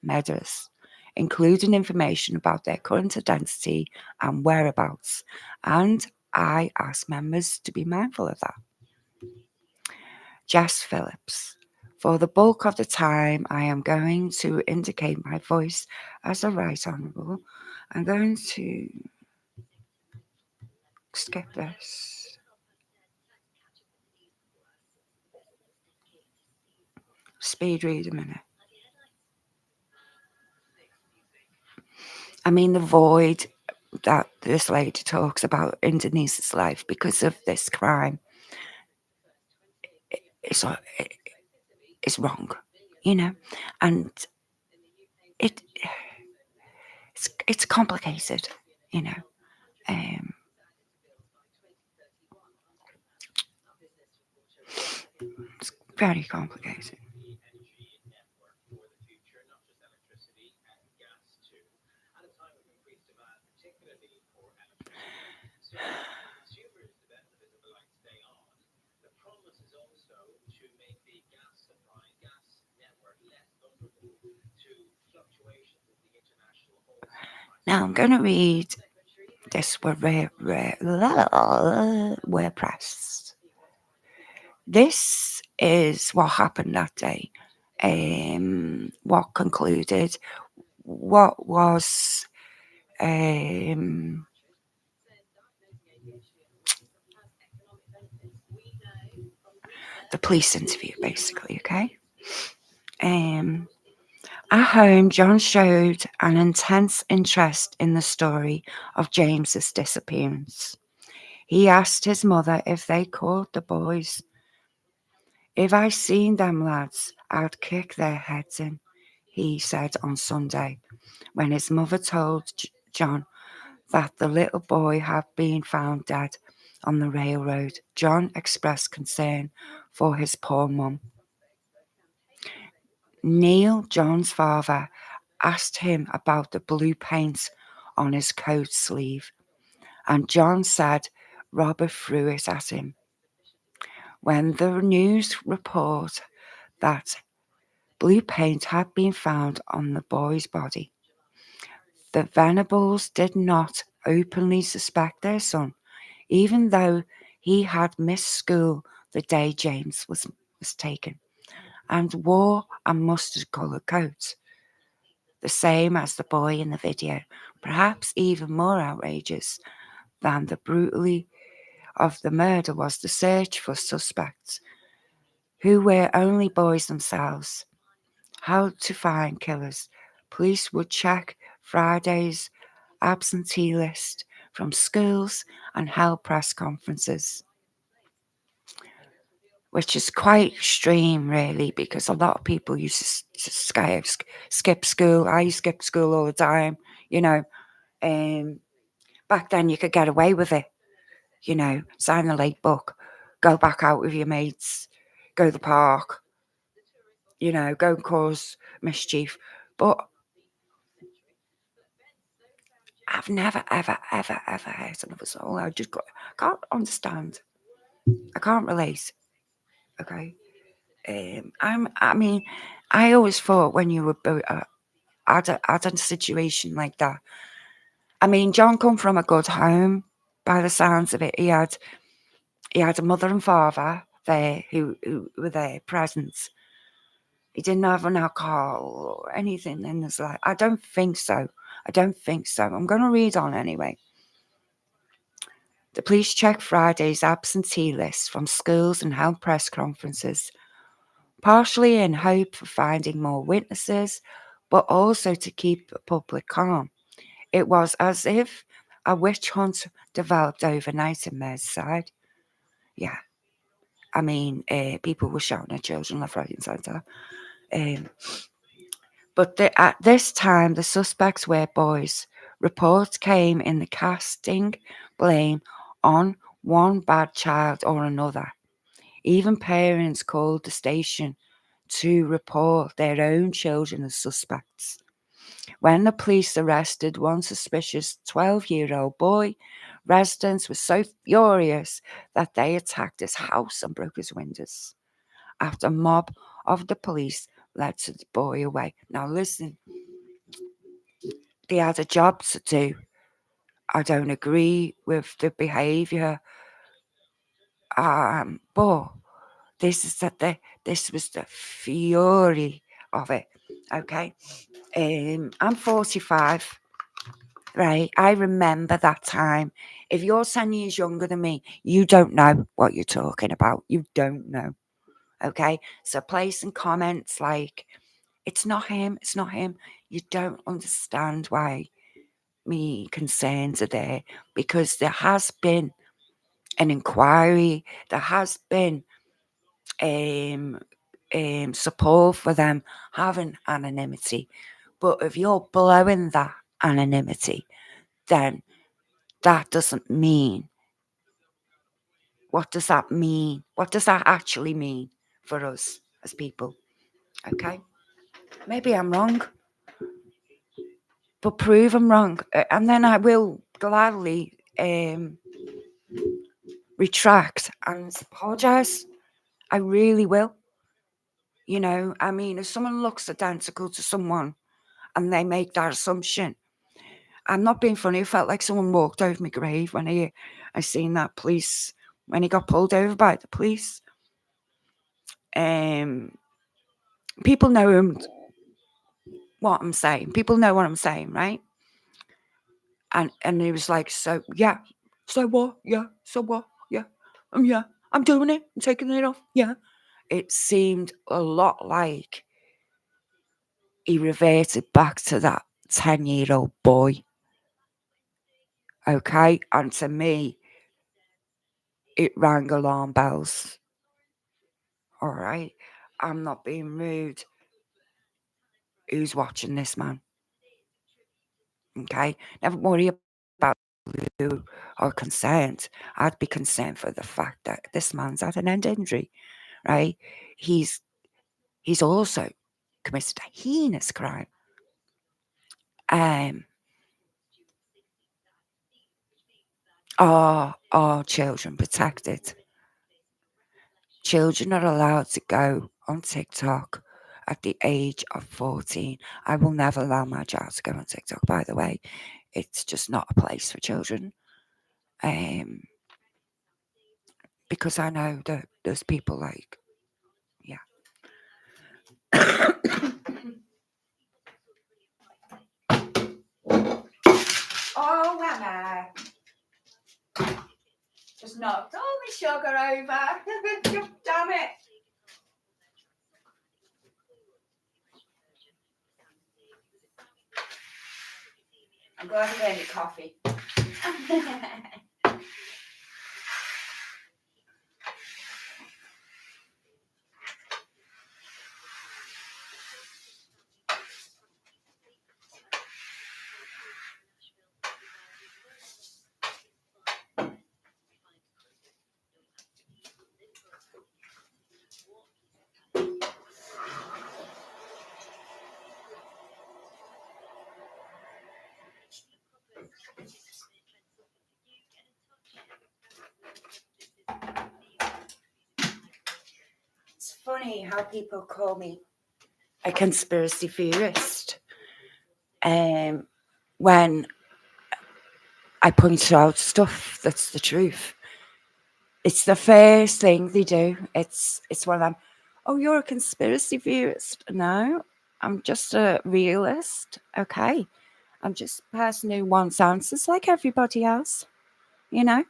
murders, including information about their current identity and whereabouts, and I ask members to be mindful of that. Jess Phillips. For the bulk of the time, I am going to indicate my voice as a Right Honourable. I'm going to skip this. Speed read a minute. I mean, the void that this lady talks about in Denise's life because of this crime is wrong, and it it's complicated, it's very complicated. Now I'm going to read this WordPress. This is what happened that day. What concluded, what was the police interview, basically, okay? At home, John showed an intense interest in the story of James's disappearance. He asked his mother if they caught the boys. If I seen them lads, I'd kick their heads in, he said on Sunday, when his mother told John that the little boy had been found dead on the railroad. John expressed concern for his poor mum. Neil, John's father, asked him about the blue paint on his coat sleeve, and John said Robert threw it at him. When the news report that blue paint had been found on the boy's body, the Venables did not openly suspect their son, even though he had missed school the day James was taken, and wore a mustard-coloured coat, the same as the boy in the video, perhaps even more outrageous than the brutality of the murder was the search for suspects, who were only boys themselves. How to find killers. Police would check Friday's absentee list from schools and held press conferences, which is quite extreme, really, because a lot of people used to skip school. I skipped school all the time, Back then you could get away with it, sign the late book, go back out with your mates, go to the park, go and cause mischief. But I've never, ever, ever, ever hurt another soul. I just can't understand. I can't relate. Okay. I always thought when you were had a situation like that. I mean, John come from a good home, by the sounds of it. He had a mother and father there who were there present. He didn't have an alcohol or anything in his life. I don't think so. I'm going to read on anyway. The police checked Friday's absentee list from schools and held press conferences, partially in hope of finding more witnesses, but also to keep the public calm. It was as if a witch hunt developed overnight in Merseyside. Yeah, I mean, people were shouting at children left, right, and centre. But at this time, the suspects were boys. Reports came in the casting blame on one bad child or another. Even parents called the station to report their own children as suspects. When the police arrested one suspicious 12-year-old boy, residents were so furious that they attacked his house and broke his windows. After a mob of the police led the boy away. Now listen, they had a job to do. I don't agree with the behaviour, but this was the fury of it. Okay, I'm 45. Right, I remember that time. If you're 10 years younger than me, you don't know what you're talking about. You don't know. Okay, so placing comments like, it's not him, you don't understand why me concerns are there, because there has been an inquiry, there has been support for them having anonymity. But if you're blowing that anonymity, then that doesn't mean. What does that mean? What does that actually mean for us as people? Okay, maybe I'm wrong, but prove I'm wrong, and then I will gladly retract and apologise. I really will. You know, I mean, if someone looks identical to someone and they make that assumption, I'm not being funny. It felt like someone walked over my grave when I seen that police, when he got pulled over by the police. People know what I'm saying. People know what I'm saying, right? And he was like, so yeah, so what? Yeah, so what? Yeah, yeah, I'm doing it. I'm taking it off. Yeah. It seemed a lot like he reverted back to that 10-year-old boy. Okay, and to me, it rang alarm bells. All right, I'm not being rude. Who's watching this man? Okay, never worry about who are concerned. I'd be concerned for the fact that this man's had an end injury, right? He's also committed a heinous crime. Are children protected? Children are allowed to go on TikTok at the age of 14. I will never allow my child to go on TikTok, by the way. It's just not a place for children. Because I know that there's people like, yeah. Oh, Anna. Just knocked all my sugar over. Damn it. I'm glad I gave me coffee. funny how people call me a conspiracy theorist when I point out stuff that's the truth. It's the first thing they do. It's one of them. Oh, you're a conspiracy theorist? No, I'm just a realist. Okay, I'm just a person who wants answers like everybody else. You know.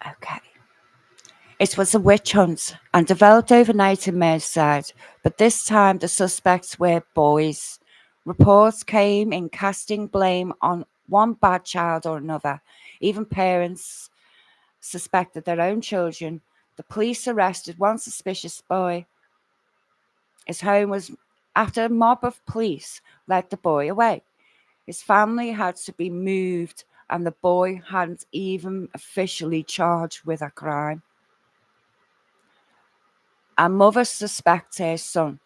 Okay. It was a witch hunt and developed overnight in Merseyside, but this time the suspects were boys. Reports came in casting blame on one bad child or another. Even parents suspected their own children. The police arrested one suspicious boy. His home was after a mob of police led the boy away. His family had to be moved, and the boy hadn't even officially charged with a crime. A mother suspects her son.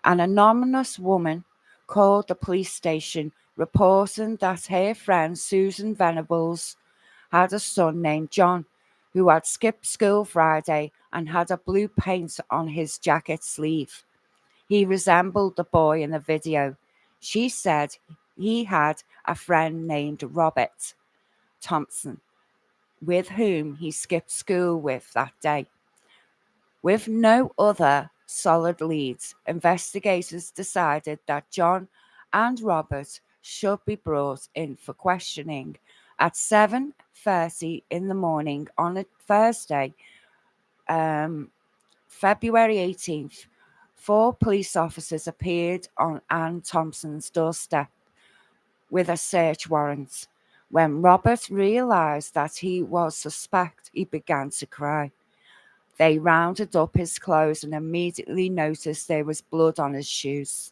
An anonymous woman called the police station reporting that her friend Susan Venables had a son named John who had skipped school Friday and had a blue paint on his jacket sleeve. He resembled the boy in the video. She said he had a friend named Robert Thompson with whom he skipped school with that day. With no other solid leads, investigators decided that John and Robert should be brought in for questioning. At 7:30 in the morning on a Thursday, February 18th, 4 police officers appeared on Anne Thompson's doorstep with a search warrant. When Robert realised that he was suspect, he began to cry. They rounded up his clothes and immediately noticed there was blood on his shoes.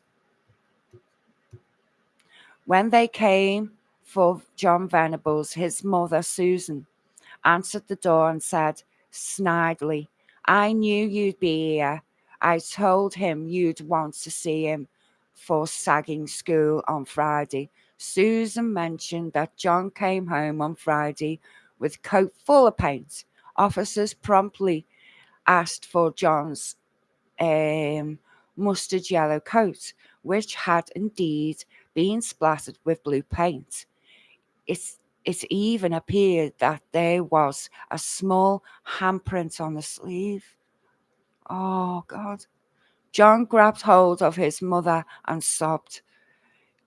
When they came for John Venables, his mother, Susan, answered the door and said snidely, I knew you'd be here. I told him you'd want to see him for sagging school on Friday. Susan mentioned that John came home on Friday with coat full of paint. Officers promptly asked for John's mustard yellow coat, which had indeed been splattered with blue paint. It even appeared that there was a small handprint on the sleeve. Oh, God. John grabbed hold of his mother and sobbed.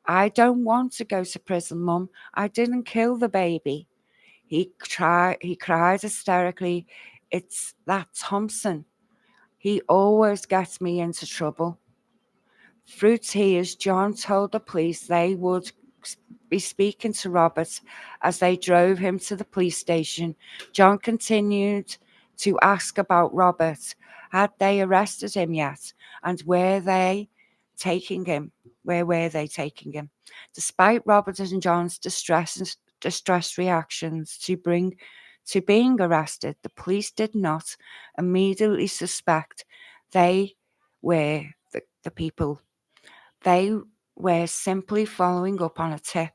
I don't want to go to prison, Mum. I didn't kill the baby. He cried hysterically. It's that Thompson. He always gets me into trouble. Through tears, John told the police they would be speaking to Robert as they drove him to the police station. John continued to ask about Robert. Had they arrested him yet? And were they taking him? Where were they taking him? Despite Robert and John's distress reactions to being arrested, the police did not immediately suspect they were the people. They were simply following up on a tip.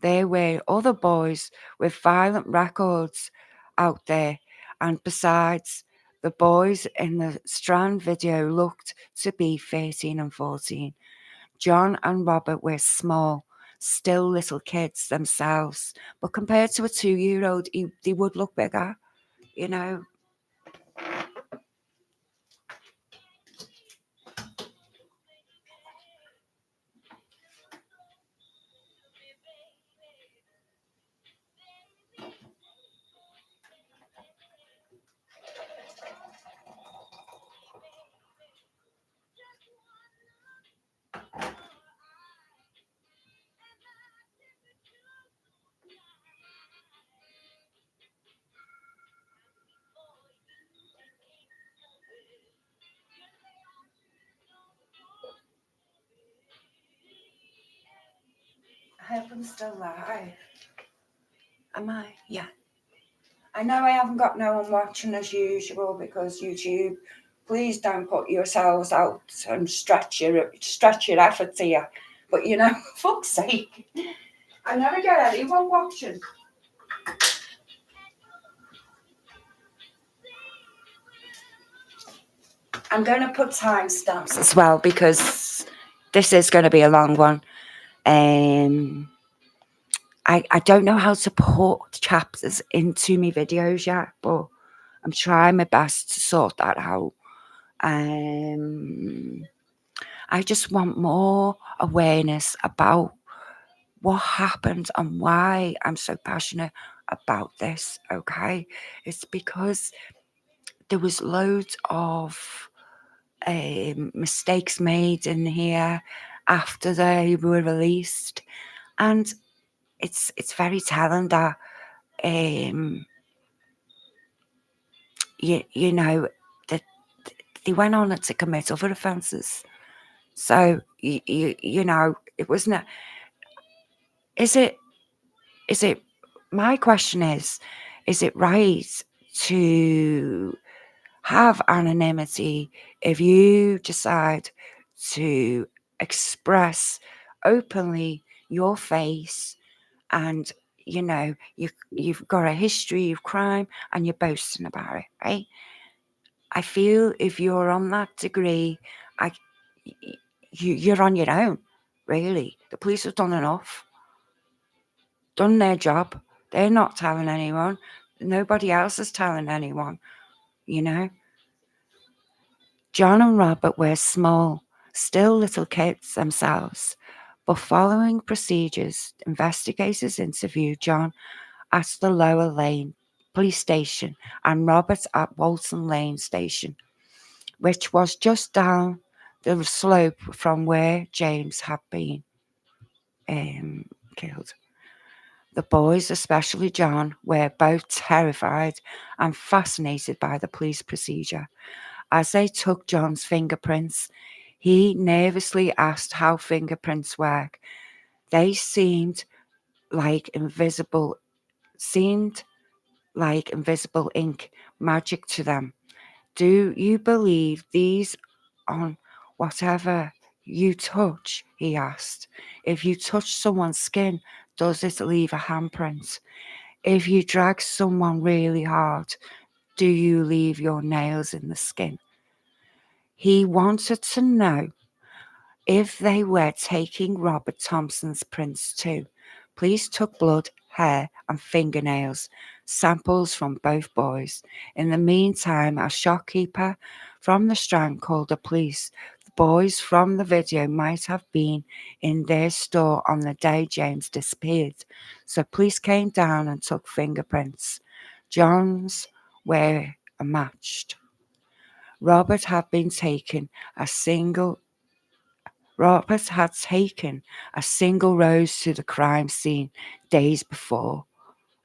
There were other boys with violent records out there, and besides, the boys in the Strand video looked to be 13 and 14. John and Robert were small, still little kids themselves, but compared to a 2-year-old, they would look bigger, you know. I hope I'm still live. Am I? Yeah. I know I haven't got no one watching as usual because YouTube, please don't put yourselves out and stretch your efforts here. But you know, fuck's sake, I never get anyone watching. I'm going to put timestamps as well because this is going to be a long one. I don't know how to put chapters into my videos yet, but I'm trying my best to sort that out. I just want more awareness about what happened and why I'm so passionate about this, okay? It's because there was loads of mistakes made in here after they were released, and it's very telling that you know that they went on to commit other offences. So you know, it wasn't. Is it? Is it? My question is it right to have anonymity if you decide to express openly your face and you know you've got a history of crime and you're boasting about it, right? I feel if you're on that degree, you're on your own, really. The police have done enough, done their job. They're not telling anyone. Nobody else is telling anyone, you know. John and Robert were small, still little kids themselves, but following procedures, investigators interviewed John at the Lower Lane police station and Robert at Walton Lane station, which was just down the slope from where James had been killed. The boys, especially John, were both terrified and fascinated by the police procedure. As they took John's fingerprints, he nervously asked how fingerprints work. They seemed like invisible ink, magic to them. Do you believe these on whatever you touch? He asked. If you touch someone's skin, does it leave a handprint? If you drag someone really hard, do you leave your nails in the skin? He wanted to know if they were taking Robert Thompson's prints too. Police took blood, hair, and fingernails samples from both boys. In the meantime, a shopkeeper from the Strand called the police. The boys from the video might have been in their store on the day James disappeared. So police came down and took fingerprints. John's were matched. Robert had taken a single rose to the crime scene days before.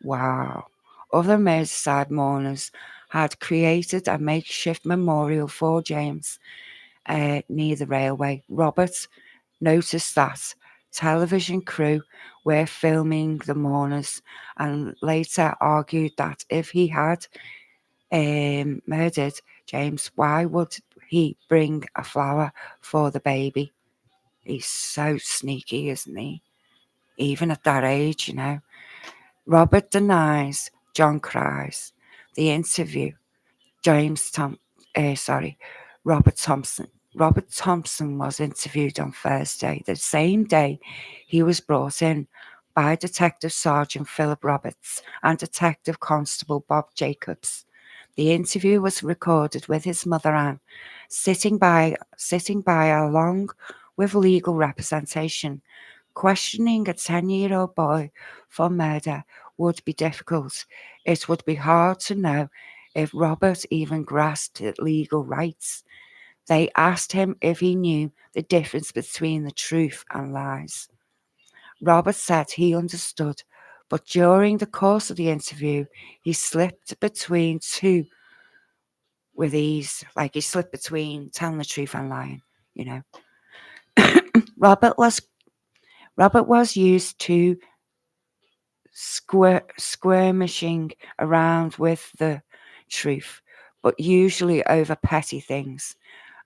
Wow. Other Merseyside mourners had created a makeshift memorial for James near the railway. Robert noticed that television crew were filming the mourners and later argued that if he had murdered James, why would he bring a flower for the baby? He's so sneaky, isn't he? Even at that age, you know. Robert denies, John cries. The interview, Robert Thompson. Robert Thompson was interviewed on Thursday, the same day he was brought in by Detective Sergeant Philip Roberts and Detective Constable Bob Jacobs. The interview was recorded with his mother Anne, sitting by along with legal representation. Questioning a 10-year-old boy for murder would be difficult. It would be hard to know if Robert even grasped legal rights. They asked him if he knew the difference between the truth and lies. Robert said he understood, but during the course of the interview, he slipped between two with ease, like he slipped between telling the truth and lying, you know. Robert was used to skirmishing around with the truth, but usually over petty things,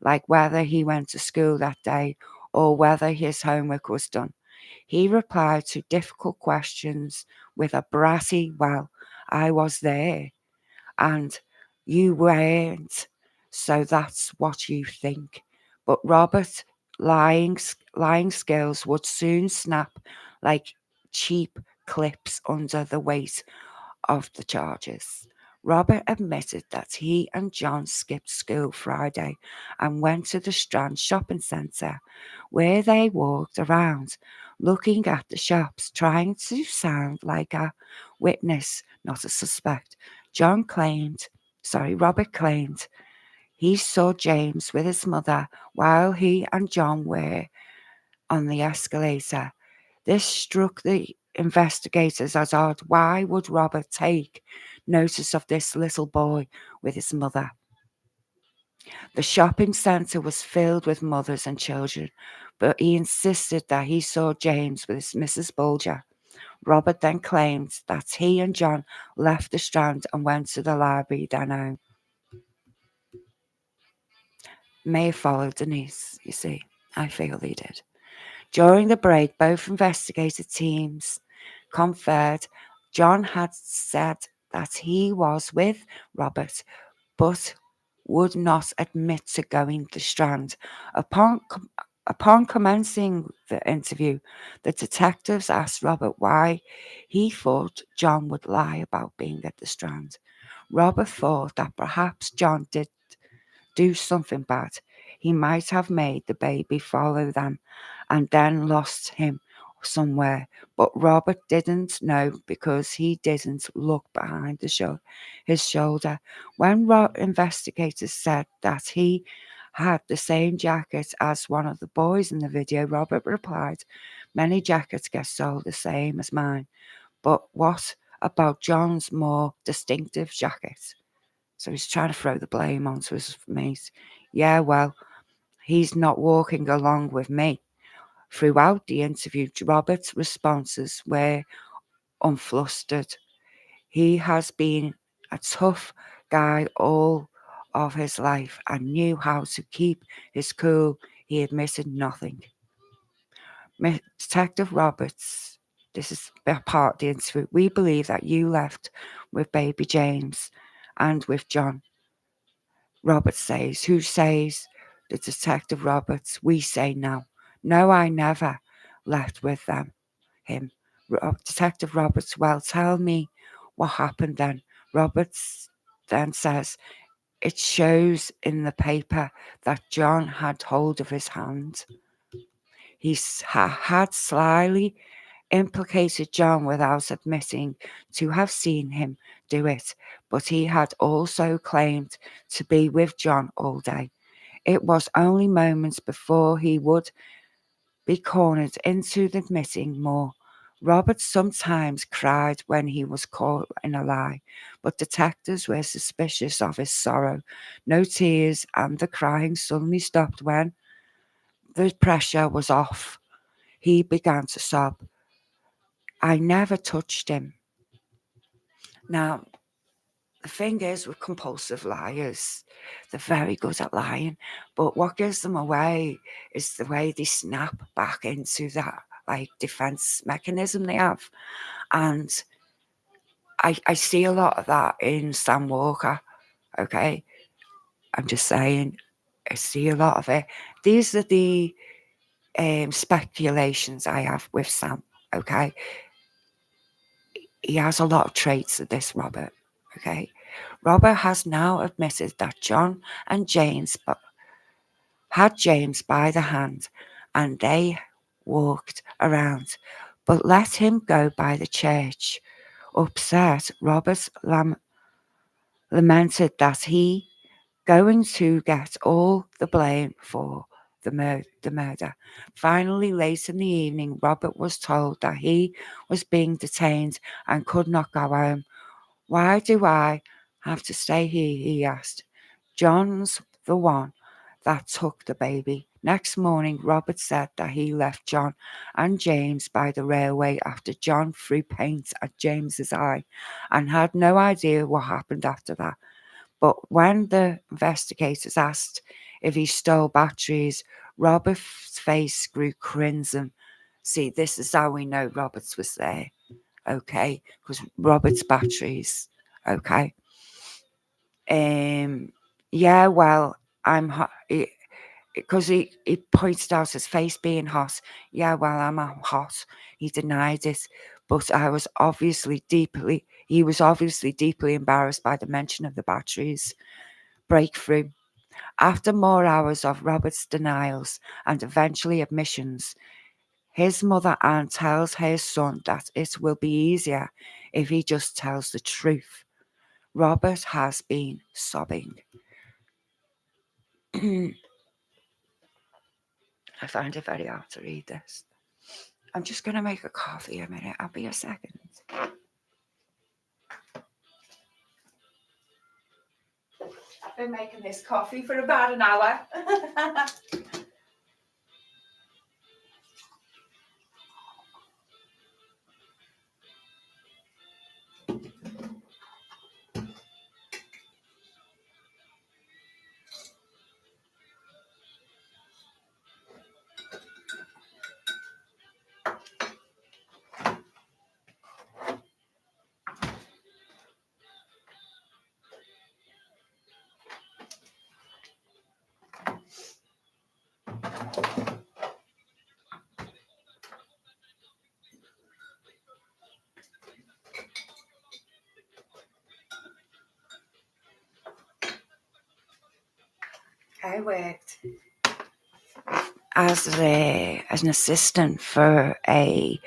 like whether he went to school that day or whether his homework was done. He replied to difficult questions with a brassy, "Well, I was there, and you weren't, so that's what you think." But Robert's lying skills would soon snap like cheap clips under the weight of the charges. Robert admitted that he and John skipped school Friday and went to the Strand shopping centre, where they walked around, looking at the shops, trying to sound like a witness, not a suspect. Robert claimed he saw James with his mother while he and John were on the escalator. This struck the investigators as odd. Why would Robert take notice of this little boy with his mother? The shopping centre was filled with mothers and children, but he insisted that he saw James with his Mrs. Bulger. Robert then claimed that he and John left the Strand and went to the library then home. May have followed Denise, you see. I feel he did. During the break, both investigative teams conferred. John had said that he was with Robert, but would not admit to going the Strand. Upon commencing the interview, the detectives asked Robert why he thought John would lie about being at the Strand. Robert thought that perhaps John did do something bad. He might have made the baby follow them and then lost him somewhere. But Robert didn't know because he didn't look behind his shoulder. When investigators said that he had the same jacket as one of the boys in the video, Robert replied, "Many jackets get sold the same as mine, but what about John's more distinctive jacket?" So he's trying to throw the blame onto his mate. "Yeah, well, he's not walking along with me." Throughout the interview, Robert's responses were unflustered. He has been a tough guy all of his life and knew how to keep his cool. He admitted nothing. Detective Roberts, this is a part of the interview. "We believe that you left with baby James and with John." Robert says. "Who says?" The detective Roberts. "We say no." "No, I never left with him." Detective Roberts. "Well, tell me what happened then." Roberts then says, "It shows in the paper that John had hold of his hand." He had slyly implicated John without admitting to have seen him do it, but he had also claimed to be with John all day. It was only moments before he would be cornered into admitting more. Robert sometimes cried when he was caught in a lie, but detectives were suspicious of his sorrow. No tears, and the crying suddenly stopped when the pressure was off. He began to sob. "I never touched him." Now, the thing is with compulsive liars, they're very good at lying, but what gives them away is the way they snap back into that defense mechanism they have. And I see a lot of that in Sam Walker, okay? I'm just saying, I see a lot of it. These are the speculations I have with Sam, okay? He has a lot of traits of this, Robert, okay? Robert has now admitted that John and James had James by the hand and they walked around, but let him go by the church. Upset, Robert lamented that he going to get all the blame for the murder. Finally, late in the evening, Robert was told that he was being detained and could not go home. "Why do I have to stay here?" he asked. "John's the one that took the baby." Next morning, Robert said that he left John and James by the railway after John threw paint at James's eye and had no idea what happened after that. But when the investigators asked if he stole batteries, Robert's face grew crimson. See, this is how we know Roberts was there, okay? Because Robert's batteries, okay? Yeah, well, I'm hot. Because he pointed out his face being hot. Yeah, well, I'm hot. He denied it. But he was obviously deeply embarrassed by the mention of the batteries. Breakthrough. After more hours of Robert's denials and eventually admissions, his mother Anne tells her son that it will be easier if he just tells the truth. Robert has been sobbing. I find it very hard to read this. I'm just going to make a coffee a minute. I'll be a second. I've been making this coffee for about an hour. I worked as an assistant for a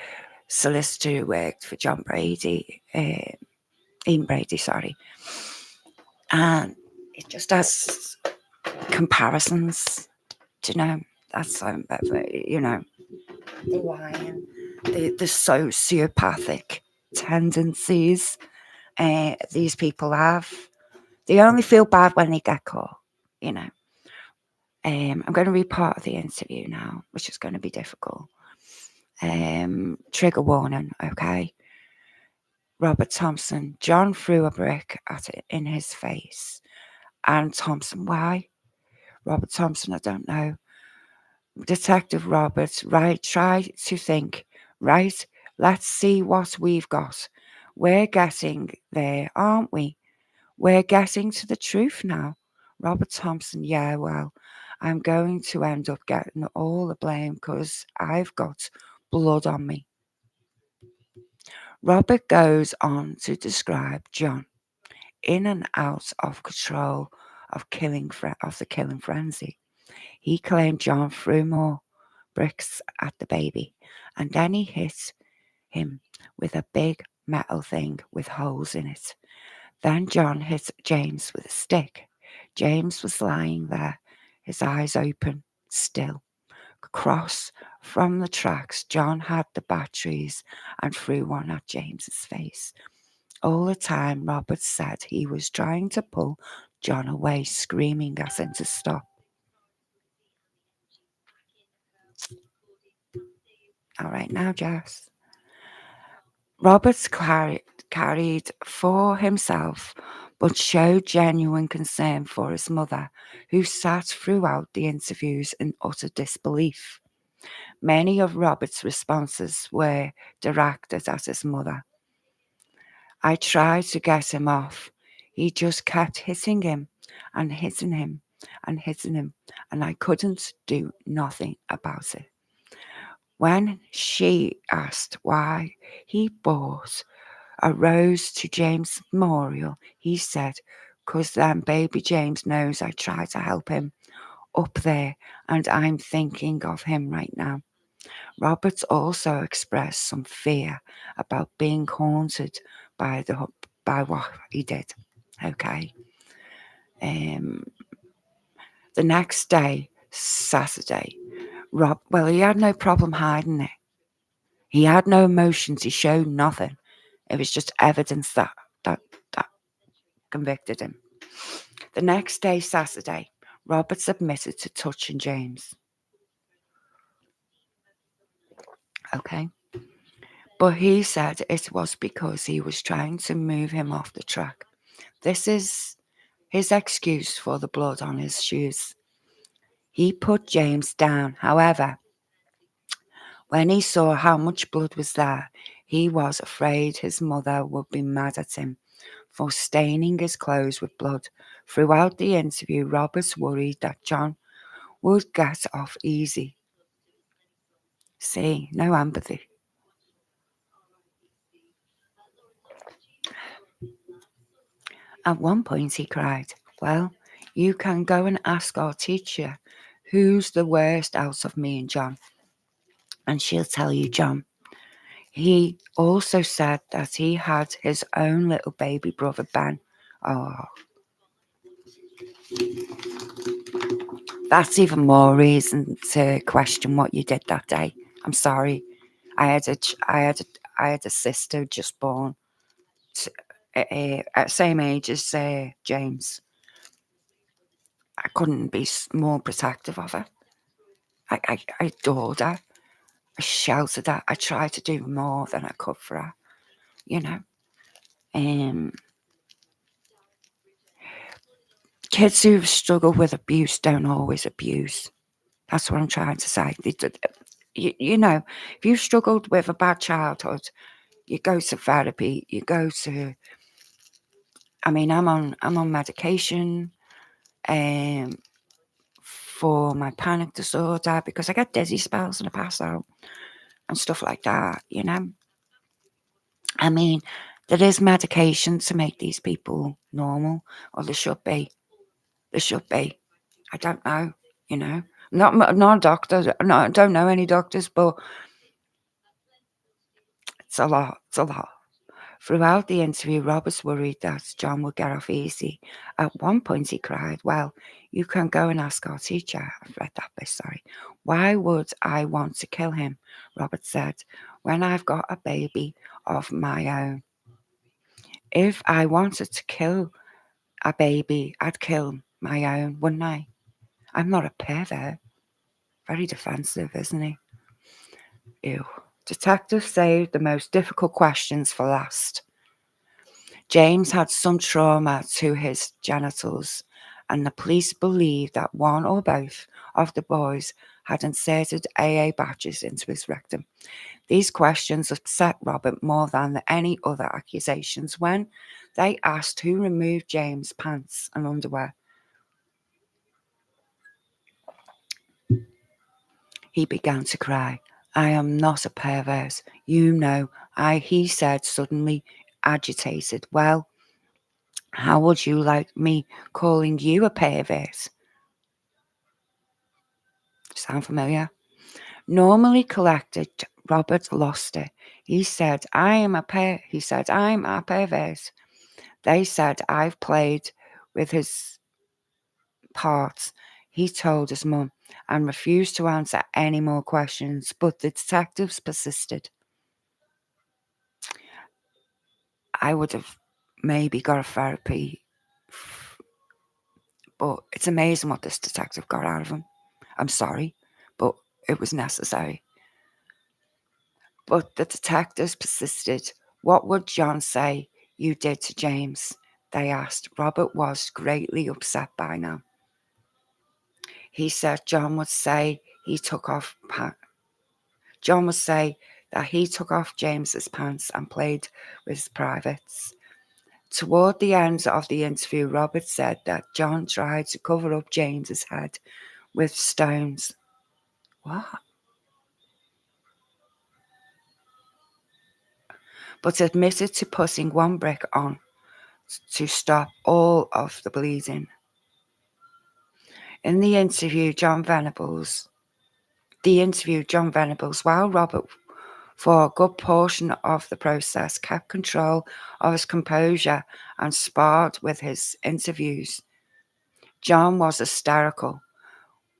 solicitor who worked for Ian Brady, sorry. And it just has comparisons, do you know? That's you know, the lying, the sociopathic tendencies these people have. They only feel bad when they get caught, you know. I'm going to read part of the interview now, which is going to be difficult. Trigger warning, okay? Robert Thompson. John threw a brick at it in his face. And Thompson, why? Robert Thompson, I don't know. Detective Roberts, right, try to think. Right, let's see what we've got. We're getting there, aren't we? We're getting to the truth now. Robert Thompson, yeah, well, I'm going to end up getting all the blame because I've got blood on me. Robert goes on to describe John in and out of control of the killing frenzy. He claimed John threw more bricks at the baby, and then he hit him with a big metal thing with holes in it. Then John hit James with a stick. James was lying there, his eyes open, still. Across from the tracks, John had the batteries and threw one at James's face. All the time, Robert said he was trying to pull John away, screaming at him to stop. All right, now, Jess. Roberts carried for himself, but showed genuine concern for his mother, who sat throughout the interviews in utter disbelief. Many of Robert's responses were directed at his mother. I tried to get him off. He just kept hitting him and hitting him and hitting him, and I couldn't do nothing about it. When she asked why he bought a rose to James' memorial, he said, "'Cause then baby James knows I tried to help him up there, and I'm thinking of him right now." Roberts also expressed some fear about being haunted by what he did. Okay. The next day, Saturday, he had no problem hiding it. He had no emotions. He showed nothing. It was just evidence that convicted him. The next day, Saturday, Roberts admitted to touching James. Okay. But he said it was because he was trying to move him off the track. This is his excuse for the blood on his shoes. He put James down. However, When he saw how much blood was there, he was afraid his mother would be mad at him for staining his clothes with blood. Throughout the interview, Roberts worried that John would get off easy. See, no empathy. At one point he cried, "Well, you can go and ask our teacher who's the worst out of me and John, and she'll tell you John." He also said that he had his own little baby brother Ben. Oh, that's even more reason to question what you did that day. I'm sorry. I had a sister just born at the same age as James. I couldn't be more protective of her. I adored her. I shouted her. I tried to do more than I could for her. You know. Um, Kids who struggle with abuse don't always abuse. That's what I'm trying to say. You know, if you've struggled with a bad childhood, you go to therapy. You go to. I mean, I'm on medication for my panic disorder because I get dizzy spells and I pass out and stuff like that. You know, I mean, there is medication to make these people normal, or there should be. There should be. I don't know. You know, not a doctor. No, I don't know any doctors, but it's a lot. It's a lot. Throughout the interview, Roberts worried that John would get off easy. At one point, he cried, "Well, you can go and ask our teacher." I've read that bit, sorry. "Why would I want to kill him?" Roberts said, "when I've got a baby of my own. If I wanted to kill a baby, I'd kill my own, wouldn't I? I'm not a pervert." Very defensive, isn't he? Ew. Detectives saved the most difficult questions for last. James had some trauma to his genitals, and the police believed that one or both of the boys had inserted AA badges into his rectum. These questions upset Robert more than any other accusations when they asked who removed James' pants and underwear. He began to cry. "I am not a pervert. You know, he said, suddenly agitated. "Well, how would you like me calling you a pervert?" Sound familiar? Normally collected, Robert lost it. He said, I'm a pervert. They said I've played with his parts. He told his mum and refused to answer any more questions, but the detectives persisted. I would have maybe got a therapy, but it's amazing what this detective got out of him. I'm sorry, but it was necessary. But the detectives persisted. "What would John say you did to James?" they asked. Robert was greatly upset by now. He said John would say that he took off James's pants and played with his privates. Toward the end of the interview, Robert said that John tried to cover up James's head with stones. What? But admitted to putting one brick on to stop all of the bleeding. In the interview, John Venables, while Robert, for a good portion of the process, kept control of his composure and sparred with his interviews. John was hysterical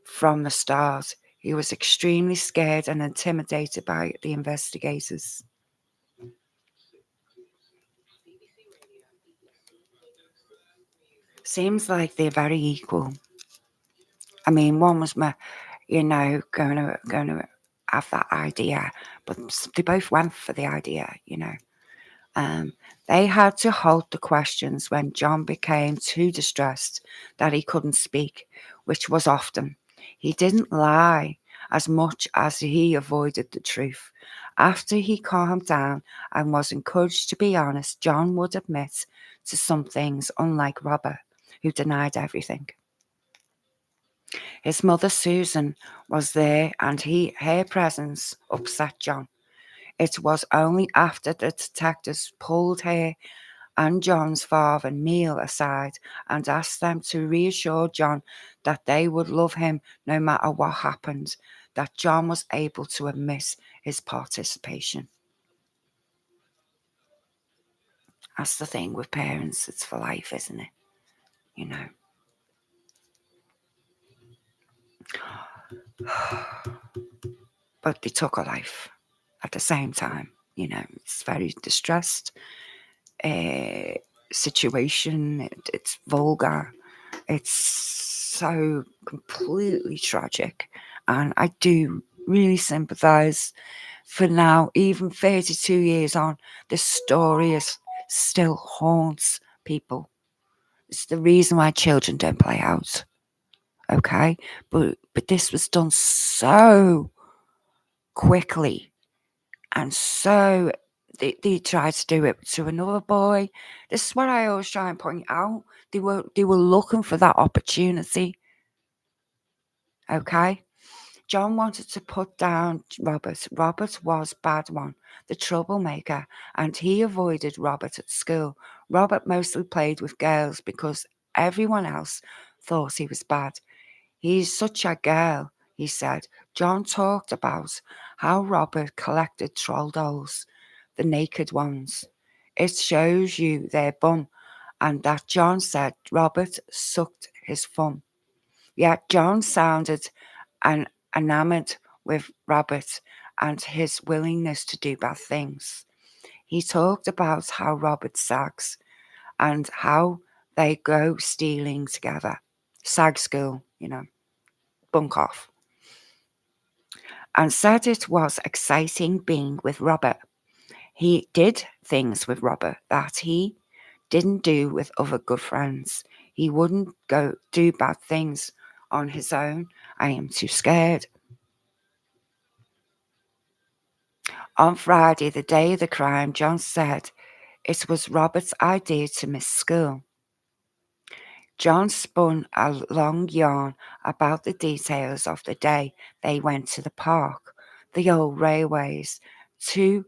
from the start. He was extremely scared and intimidated by the investigators. Seems like they're very equal. I mean, one was going to have that idea, but they both went for the idea. They had to halt the questions when John became too distressed that he couldn't speak, which was often. He didn't lie as much as he avoided the truth. After he calmed down and was encouraged to be honest, John would admit to some things, unlike Robert, who denied everything. His mother Susan was there, and her presence upset John. It was only after the detectives pulled her and John's father Neil aside and asked them to reassure John that they would love him no matter what happened, that John was able to admit his participation. That's the thing with parents, it's for life, isn't it? You know. But they took a life at the same time. You know, it's very distressed situation. It's vulgar. It's so completely tragic. And I do really sympathise. For now, even 32 years on, this story is still haunts people. It's the reason why children don't play out. Okay? But this was done so quickly, and so they tried to do it to another boy. This is what I always try and point out. They were looking for that opportunity. Okay? John wanted to put down Robert. Robert was bad one, the troublemaker, and he avoided Robert at school. Robert mostly played with girls because everyone else thought he was bad. He's such a girl, he said. John talked about how Robert collected troll dolls, the naked ones. It shows you their bum, and that John said Robert sucked his thumb. Yet John sounded enamored with Robert and his willingness to do bad things. He talked about how Robert sags and how they go stealing together. Sag school, you know, bunk off. And said it was exciting being with Robert. He did things with Robert that he didn't do with other good friends. He wouldn't go do bad things on his own. I am too scared. On Friday, the day of the crime, John said it was Robert's idea to miss school. John spun a long yarn about the details of the day they went to the park, the old railways, to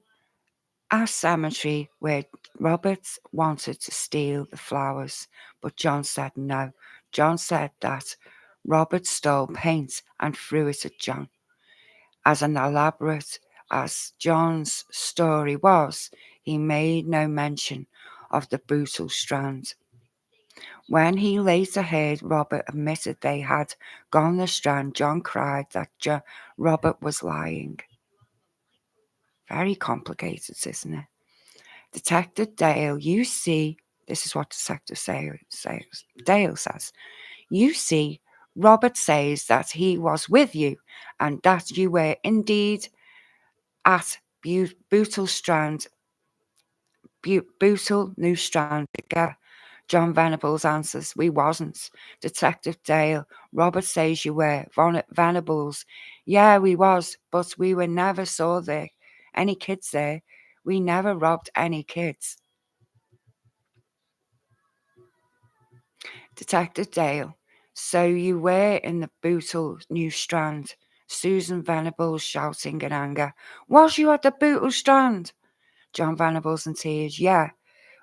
a cemetery where Robert wanted to steal the flowers, but John said no. John said that Robert stole paint and threw it at John. As an elaborate as John's story was, he made no mention of the brutal Strand. When he later heard Robert admitted they had gone the Strand, John cried that Robert was lying. Very complicated, isn't it? Detective Dale, you see, this is what Detective Dale says. You see, Robert says that he was with you and that you were indeed at Bootle New Strand together. John Venables answers, we wasn't. Detective Dale, Robert says you were. Venables, yeah, we was, but we were never saw there any kids there. We never robbed any kids. Detective Dale, so you were in the Bootle New Strand. Susan Venables shouting in anger, was you at the Bootle Strand? John Venables in tears, yeah,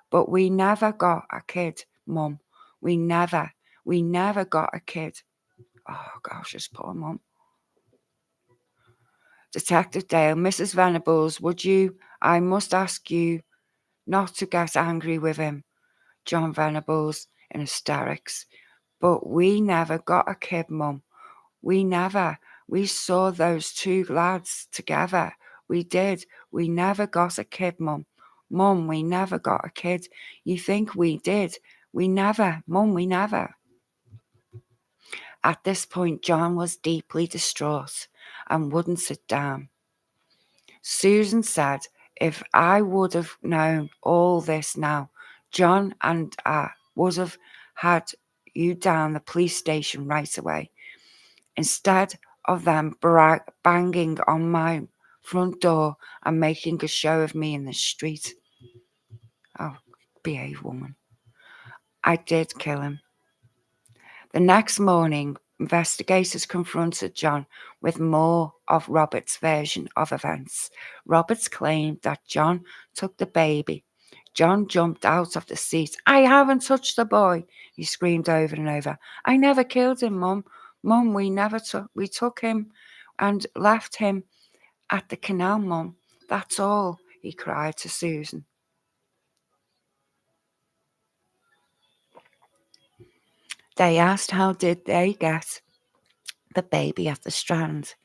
but we never got a kid, Mum. We never got a kid. Oh gosh, this poor Mum. Detective Dale, Mrs. Venables, I must ask you not to get angry with him. John Venables in hysterics. But we never got a kid, Mum. We never. We saw those two lads together. We did. We never got a kid, Mum. Mum, we never got a kid. You think we did? We never. Mum, we never. At this point, John was deeply distraught and wouldn't sit down. Susan said, if I would have known all this now, John and I would have had you down the police station right away. Instead of them banging on my front door and making a show of me in the street. Oh, behave, woman. I did kill him. The next morning, investigators confronted John with more of Robert's version of events. Roberts claimed that John took the baby. John jumped out of the seat. I haven't touched the boy, he screamed over and over. I never killed him, Mum. Mum, we took him and left him at the canal, Mum. That's all, he cried to Susan. They asked how did they get the baby at the Strand.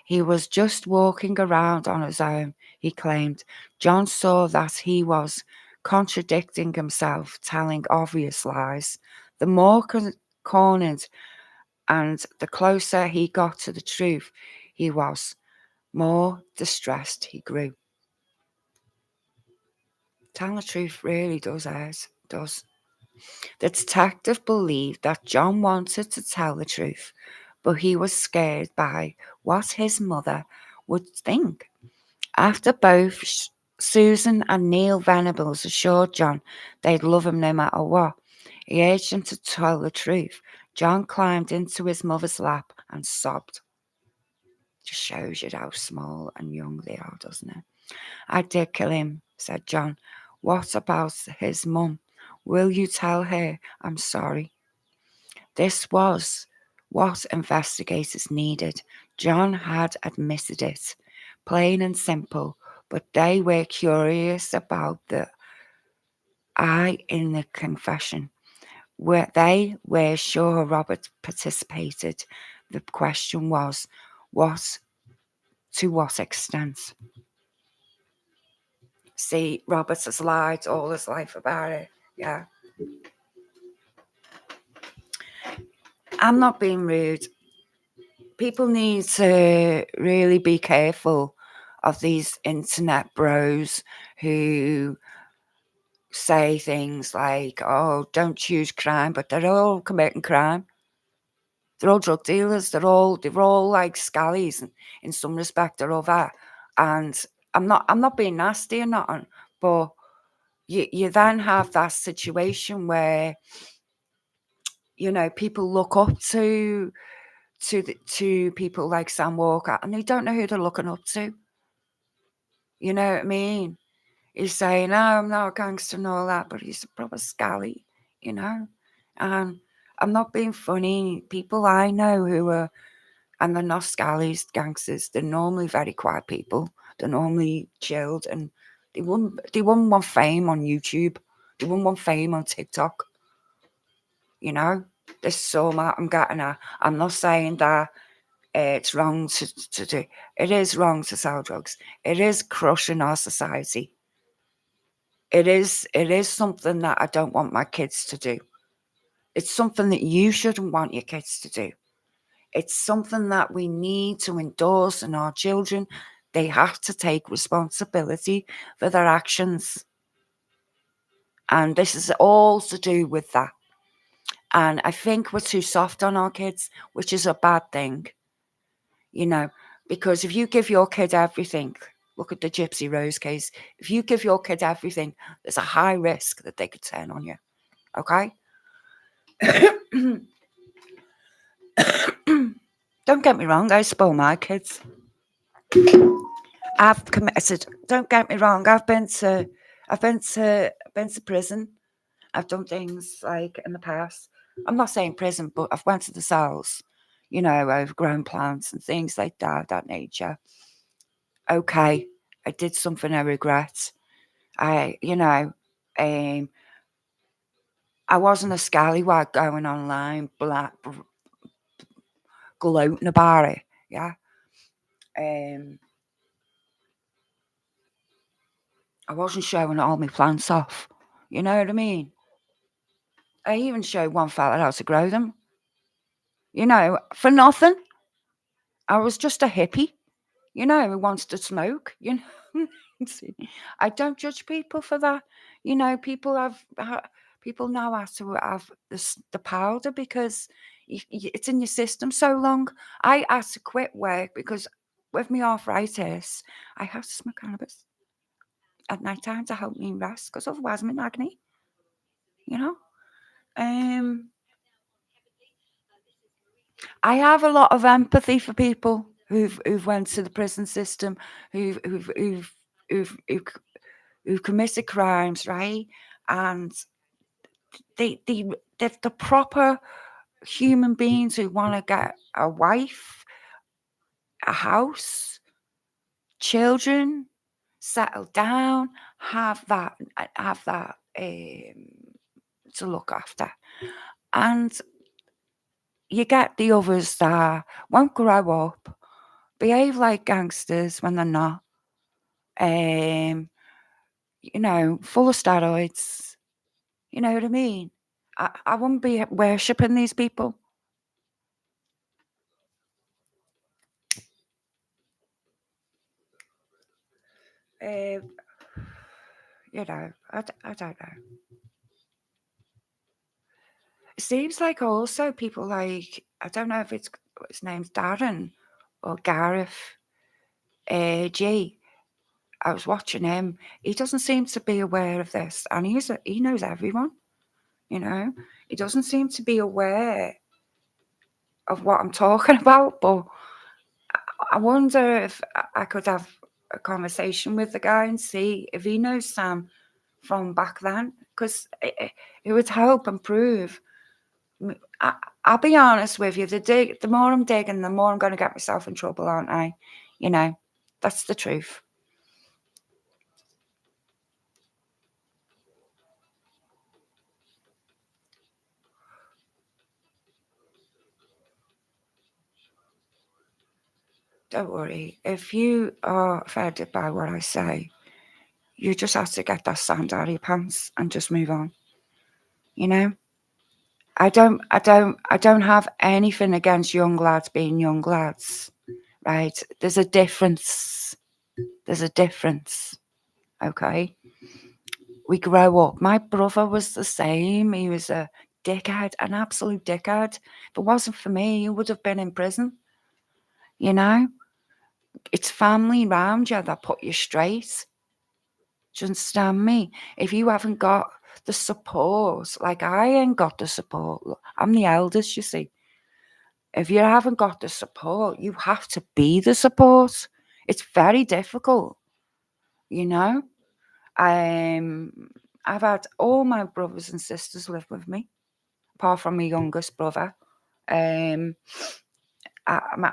He was just walking around on his own, he claimed. John saw that he was contradicting himself, telling obvious lies. The more cornered and the closer he got to the truth he was, more distressed he grew. Telling the truth really does hurt, does. The detective believed that John wanted to tell the truth, but he was scared by what his mother would think. After both Susan and Neil Venables assured John they'd love him no matter what, he urged him to tell the truth. John climbed into his mother's lap and sobbed. Just shows you how small and young they are, doesn't it? I did kill him, said John. What about his mum? Will you tell her I'm sorry? This was what investigators needed. John had admitted it, plain and simple, but they were curious about the I in the confession. They were sure Robert participated. The question was, what to what extent? See, Robert has lied all his life about it. Yeah. I'm not being rude. People need to really be careful of these internet bros who say things like, oh, don't choose crime, but they're all committing crime. They're all drug dealers. They're all like scallies in some respect or other. And I'm not being nasty or nothing, but you then have that situation where, you know, people look up to people like Sam Walker and they don't know who they're looking up to. You know what I mean? He's saying, "Oh, I'm not a gangster and all that," but he's a proper scally, you know? And I'm not being funny. People I know who are, and they're not scallies, gangsters, they're normally very quiet people. They're normally chilled and they wouldn't want fame on YouTube. They wouldn't want fame on TikTok. You know? There's so much I'm getting at. I'm not saying that it's wrong to do. It is wrong to sell drugs. It is crushing our society. It is something that I don't want my kids to do. It's something that you shouldn't want your kids to do. It's something that we need to endorse in our children. They have to take responsibility for their actions. And this is all to do with that. And I think we're too soft on our kids, which is a bad thing. You know, because if you give your kid everything, look at the Gypsy Rose case. If you give your kid everything, there's a high risk that they could turn on you. Okay? Don't get me wrong, I spoil my kids. I've committed. Don't get me wrong. I've been to prison. I've done things like in the past. I'm not saying prison, but I've went to the cells. You know, I've grown plants and things like that nature. Okay, I did something I regret. I wasn't a scallywag going online, gloating about it. Yeah. I wasn't showing all my plants off. You know what I mean? I even showed one fella how to grow them. You know, for nothing. I was just a hippie, you know, who wants to smoke, you know. I don't judge people for that. You know, people know how to have the powder because, it's in your system so long. I had to quit work because with my arthritis, I have to smoke cannabis at night time to help me rest because otherwise I'm in agony, you know. Um, I have a lot of empathy for people who've went to the prison system, who've who've who've who've, who've, who've committed crimes, right? And they're the proper human beings who want to get a wife, a house, children, settle down, have that to look after. And you get the others that won't grow up, behave like gangsters when they're not, um, full of steroids. You know what I mean? I wouldn't be worshipping these people. Um, I don't know. It seems like also people like, I don't know if his name's Darren or Gareth G. I was watching him. He doesn't seem to be aware of this, and he knows everyone. You know, he doesn't seem to be aware of what I'm talking about. But I wonder if I could have a conversation with the guy and see if he knows Sam from back then, because it would help and prove. I'll be honest with you. The more I'm digging, the more I'm going to get myself in trouble, aren't I? You know, that's the truth. Don't worry. If you are offended by what I say, you just have to get that sand out of your pants and just move on. You know? I don't have anything against young lads being young lads. Right? There's a difference. There's a difference. Okay? We grow up. My brother was the same. He was a dickhead, an absolute dickhead. If it wasn't for me, he would have been in prison. You know? It's family around you that put you straight. Do you understand me? If you haven't got the support, like I ain't got the support, I'm the eldest, you see. If you haven't got the support, you have to be the support. It's very difficult, you know. I've had all my brothers and sisters live with me, apart from my youngest brother. Um, my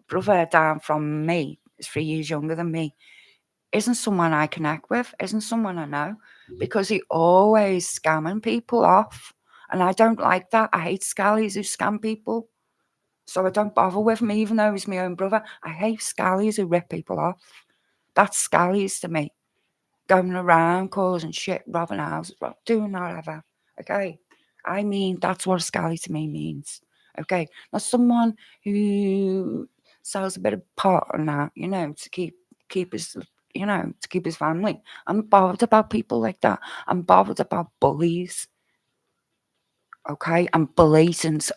brother down from me is 3 years younger than me. Isn't someone I connect with, isn't someone I know, because he always scamming people off. And I don't like that. I hate scallies who scam people. So I don't bother with him, even though he's my own brother. I hate scallies who rip people off. That's scallies to me. Going around causing shit, robbing houses, doing whatever. Okay. I mean, that's what a scally to me means. Okay. Not someone who sells a bit of pot and that, to keep his to keep his family. I'm bothered about people like that. I'm bothered about bullies. Okay. And blatant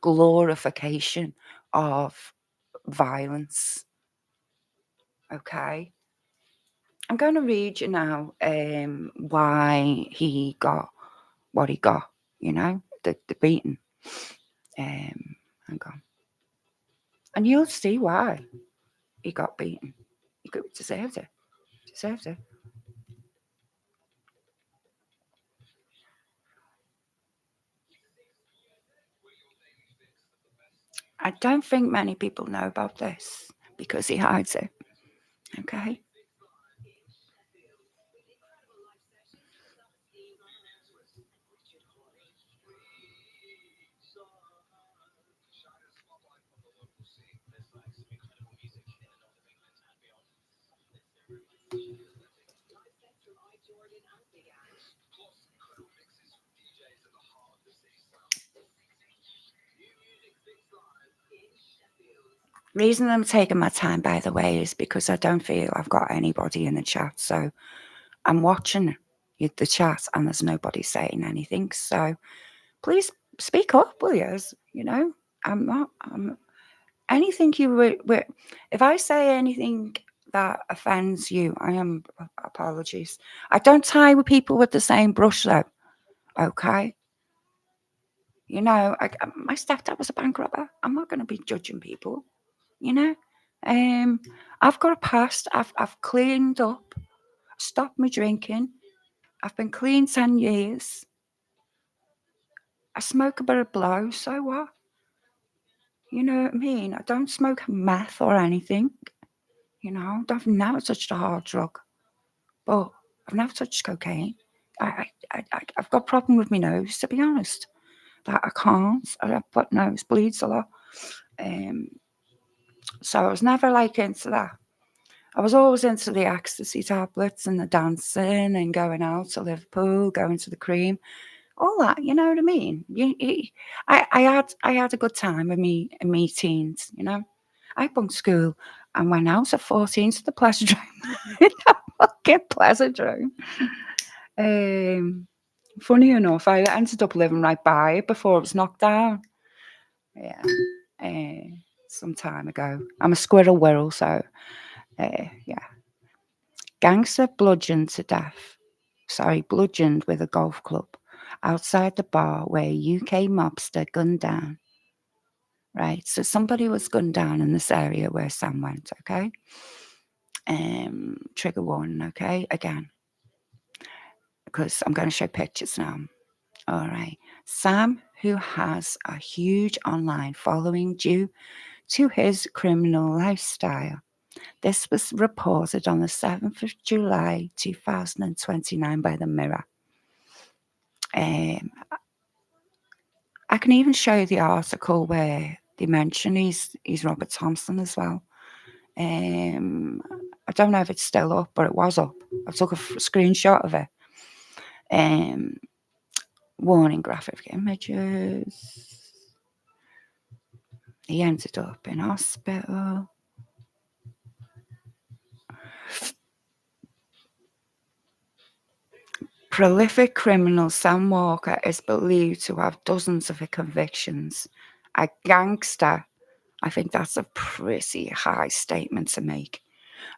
glorification of violence. Okay. I'm going to read you now why he got what he got, the beating. Hang on. And you'll see why he got beaten. He deserved it. Deserved it. I don't think many people know about this because he hides it. Okay. Reason I'm taking my time, by the way, is because I don't feel I've got anybody in the chat. So I'm watching, the chat and there's nobody saying anything. So please speak up, will you? You know, I'm anything you were. If I say anything that offends you, I am apologies. I don't tie with people with the same brush, though. Okay. You know, my stepdad was a bank robber. I'm not going to be judging people. You know, I've got a past. I've cleaned up, stopped my drinking. I've been clean 10 years. I smoke a bit of blow, so what? You know what I mean? I don't smoke meth or anything. You know, I've never touched a hard drug, but I've never touched cocaine. I've got a problem with my nose, to be honest. That I can't. I've got nose bleeds a lot. So I was never like into that. I was always into the ecstasy tablets and the dancing and going out to Liverpool, going to the Cream, all that. You know what I mean? I had a good time in me teens. You know, I bunked school and went out at 14 to the pleasure room. Fucking pleasure room. Funny enough, I ended up living right by it before it was knocked down. Yeah, some time ago. I'm a squirrel wirrel, so yeah. Gangster bludgeoned to death. Bludgeoned with a golf club outside the bar where a UK mobster gunned down. Right, so somebody was gunned down in this area where Sam went. Okay, trigger warning. Okay, again, because I'm going to show pictures now. All right, Sam, who has a huge online following due to his criminal lifestyle. This was reported on the 7th of July 2029 by the Mirror. I can even show you the article where they mention he's Robert Thompson as well. I don't know if it's still up, but it was up. I took a screenshot of it. Warning graphic images. He ended up in hospital. Prolific criminal Sam Walker is believed to have dozens of convictions. A gangster, I think that's a pretty high statement to make.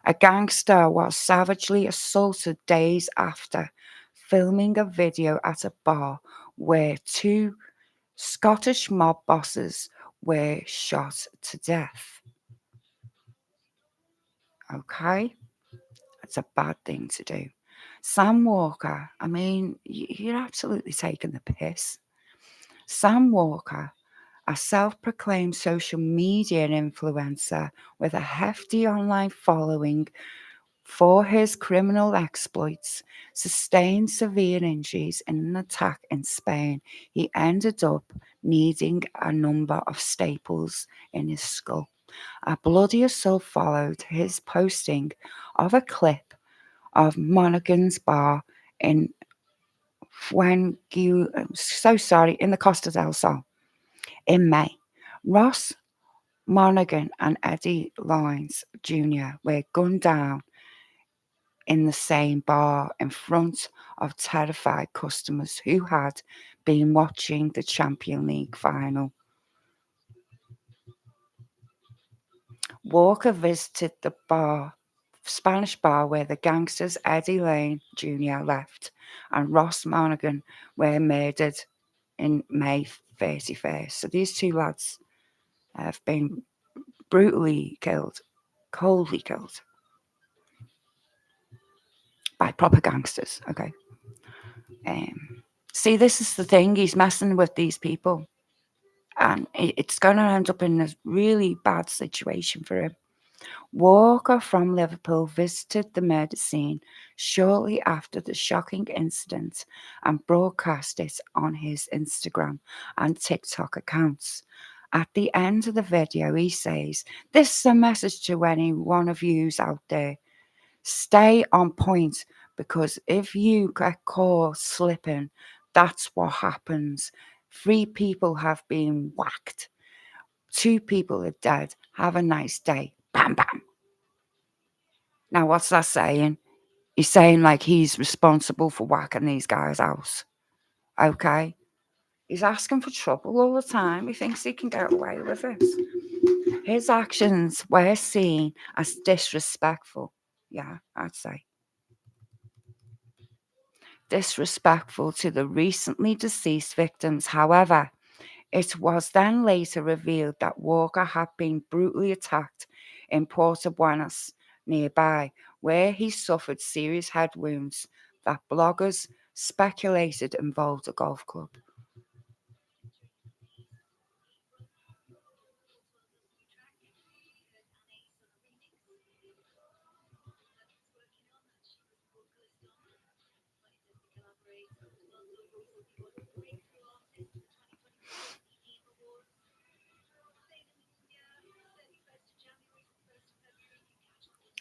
A gangster was savagely assaulted days after filming a video at a bar where two Scottish mob bosses were shot to death. Okay? It's a bad thing to do. Sam Walker, I mean, you're absolutely taking the piss. Sam Walker, a self-proclaimed social media influencer with a hefty online following for his criminal exploits, sustained severe injuries in an attack in Spain. He ended up needing a number of staples in his skull. A bloody assault followed his posting of a clip of Monaghan's bar in in the Costa del Sol in May. Ross Monaghan and Eddie Lyons Jr. were gunned down in the same bar in front of terrified customers who had been watching the Champions League final. Walker visited the Spanish bar where the gangsters Eddie Lane Jr. left and Ross Monaghan were murdered in May 31st. So these two lads have been brutally killed, coldly killed by proper gangsters. Okay. See, this is the thing. He's messing with these people, and it's going to end up in a really bad situation for him. Walker from Liverpool visited the murder scene shortly after the shocking incident and broadcast it on his Instagram and TikTok accounts. At the end of the video, he says, "This is a message to any one of yous out there. Stay on point, because if you get caught slipping, that's what happens. 3 people have been whacked. 2 people are dead. Have a nice day." Bam, bam. Now, what's that saying? He's saying like he's responsible for whacking these guys out. Okay? He's asking for trouble all the time. He thinks he can get away with it. His actions were seen as disrespectful. Yeah, I'd say. Disrespectful to the recently deceased victims. However, it was then later revealed that Walker had been brutally attacked in Puerto Buenos, nearby, where he suffered serious head wounds that bloggers speculated involved a golf club.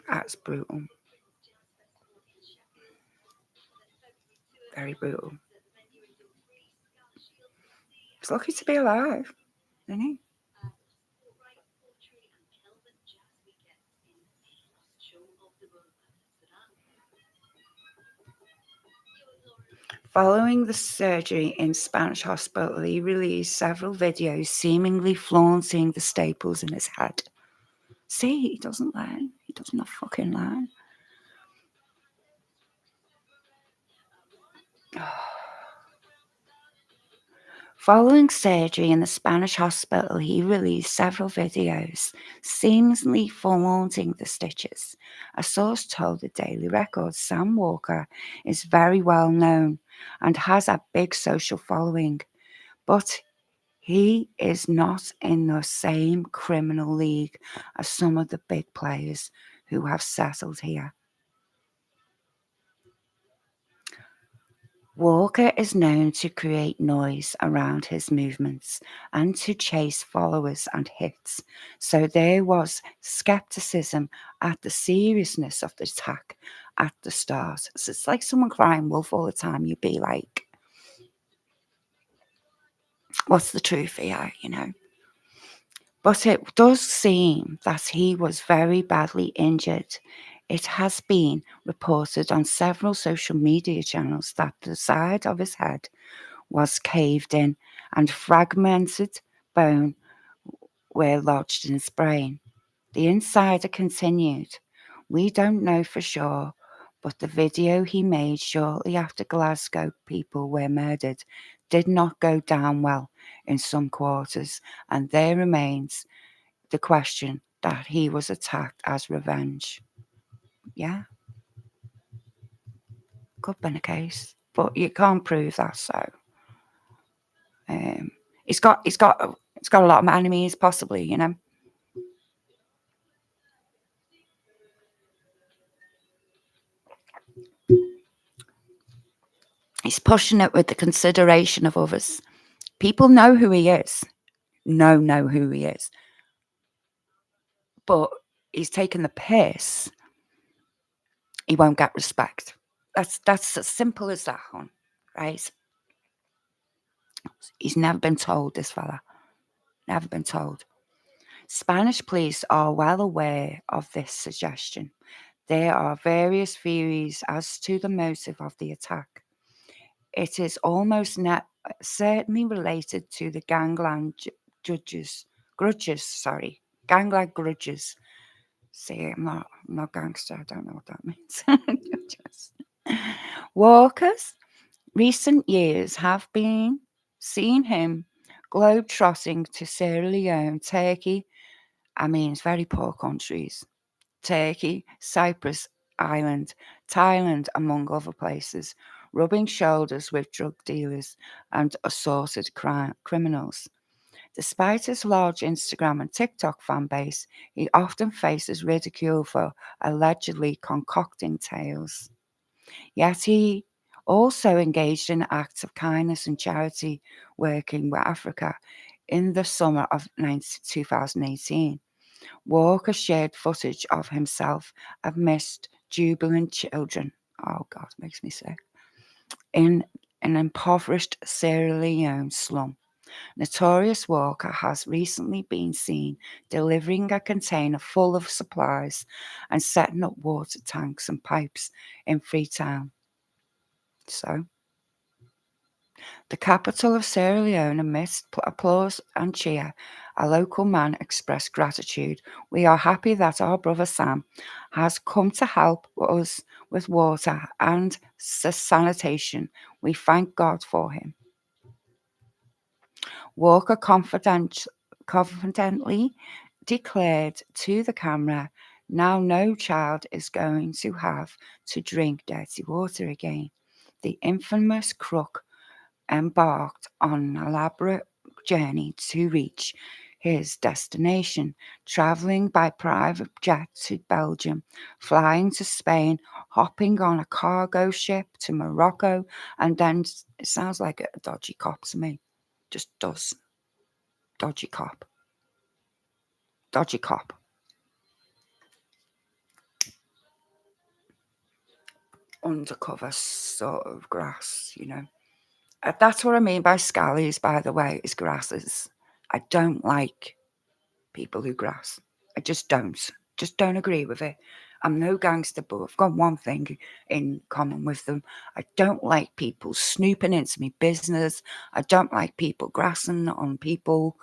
That's brutal. Very brutal. He's lucky to be alive, isn't he? Following the surgery in Spanish hospital, he released several videos seemingly flaunting the staples in his head. See, he doesn't learn. He does not fucking learn. Following surgery in the Spanish hospital, he released several videos seemingly flaunting the stitches. A source told the Daily Record Sam Walker is very well known and has a big social following, but he is not in the same criminal league as some of the big players who have settled here. Walker is known to create noise around his movements and to chase followers and hits, so there was skepticism at the seriousness of the attack at the start. So it's like someone crying wolf all the time. You'd be like, what's the truth here, you know? But it does seem that he was very badly injured. It has been reported on several social media channels that the side of his head was caved in and fragmented bone were lodged in his brain. The insider continued, "We don't know for sure, but the video he made shortly after Glasgow people were murdered did not go down well in some quarters, and there remains the question that he was attacked as revenge." Yeah, could have been a case, but you can't prove that. So, he's got a lot of enemies, possibly. You know. He's pushing it with the consideration of others. People know who he is. Know who he is. But he's taking the piss. He won't get respect. That's as simple as that, hon. Right? He's never been told, this fella. Never been told. Spanish police are well aware of this suggestion. There are various theories as to the motive of the attack. It is almost certainly related to the gangland gangland grudges. See, I'm not gangster. I don't know what that means. Walker's recent years have been seen him globe-trotting to Sierra Leone, Turkey. I mean, it's very poor countries. Turkey, Cyprus Island, Thailand, among other places, rubbing shoulders with drug dealers and assorted criminals. Despite his large Instagram and TikTok fan base, he often faces ridicule for allegedly concocting tales. Yet he also engaged in acts of kindness and charity working with Africa. In the summer of 2018, Walker shared footage of himself amidst jubilant children. Oh God, it makes me sick. In an impoverished Sierra Leone slum. Notorious Walker has recently been seen delivering a container full of supplies and setting up water tanks and pipes in Freetown. So, the capital of Sierra Leone, amidst applause and cheer, a local man expressed gratitude. "We are happy that our brother Sam has come to help us with water and sanitation. We thank God for him." Walker confidently declared to the camera, "Now no child is going to have to drink dirty water again." The infamous crook embarked on an elaborate journey to reach his destination, travelling by private jet to Belgium, flying to Spain, hopping on a cargo ship to Morocco, and then it sounds like a dodgy cop to me. Just does. Dodgy cop. Dodgy cop. Undercover sort of grass, you know. That's what I mean by scallies, by the way, is grasses. I don't like people who grass. I just don't. Just don't agree with it. I'm no gangster, but I've got one thing in common with them. I don't like people snooping into my business. I don't like people grassing on people.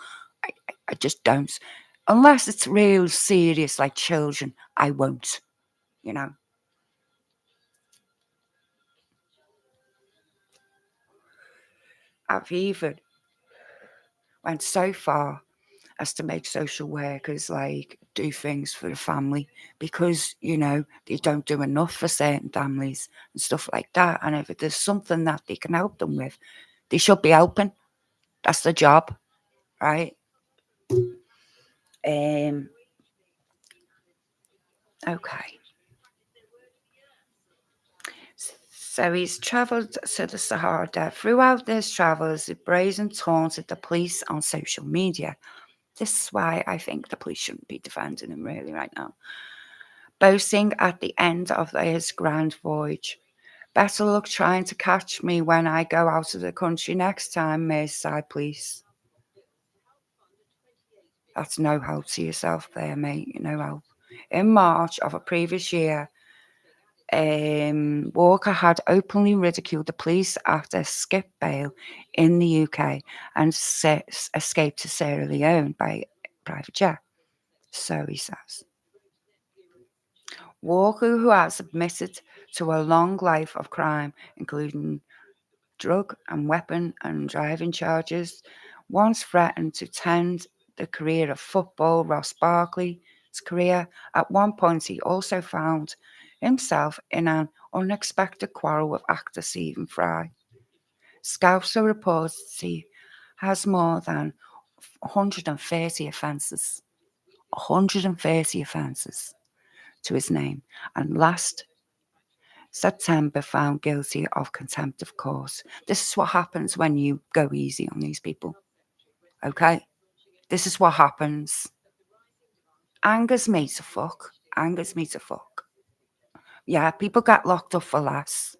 I just don't. Unless it's real serious, like children, I won't, you know. I've even went so far as to make social workers like do things for the family because they don't do enough for certain families and stuff like that. And if there's something that they can help them with, they should be helping. That's the job, right? Okay. So he's travelled to the Sahara. Throughout his travels, he brazen taunted the police on social media. This is why I think the police shouldn't be defending him really right now. Boasting at the end of his grand voyage, "Better luck trying to catch me when I go out of the country next time, Merseyside Police." That's no help to yourself there, mate. No help. In March of a previous year, Walker had openly ridiculed the police after skip bail in the UK and escaped to Sierra Leone by private jet. So he says. Walker, who has admitted to a long life of crime, including drug and weapon and driving charges, once threatened to end the career of football Ross Barkley's career. At one point, he also found himself in an unexpected quarrel with actor Stephen Fry. Scouser reports he has more than 130 offences. 130 offences to his name, and last September found guilty of contempt of court. This is what happens when you go easy on these people. Okay? This is what happens. Angers me to fuck. Angers me to fuck. Yeah, people get locked up for less.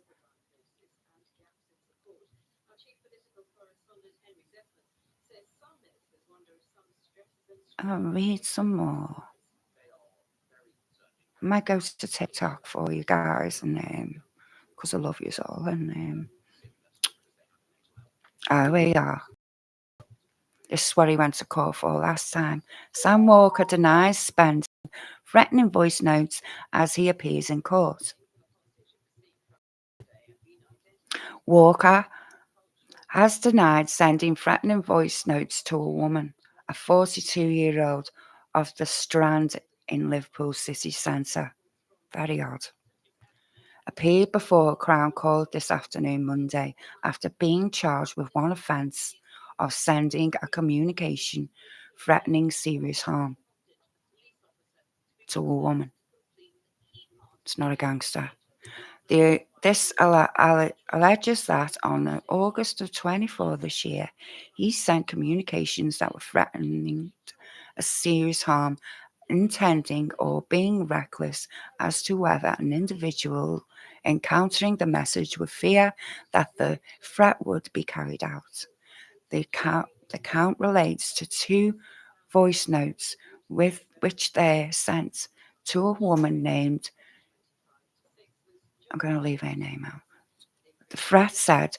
I'll read some more. I might go to TikTok for you guys and because I love you all and we are. This is what he went to court for last time. Sam Walker denies spending threatening voice notes as he appears in court. Walker has denied sending threatening voice notes to a woman, a 42-year-old of the Strand in Liverpool city centre. Very odd. Appeared before Crown Court this afternoon, Monday, after being charged with one offence of sending a communication threatening serious harm to a woman. It's not a gangster. This alleges that on August of 24 this year, he sent communications that were threatening a serious harm, intending or being reckless as to whether an individual encountering the message would fear that the threat would be carried out. The The count relates to 2 voice notes with which they're sent to a woman named, I'm going to leave her name out. The threat said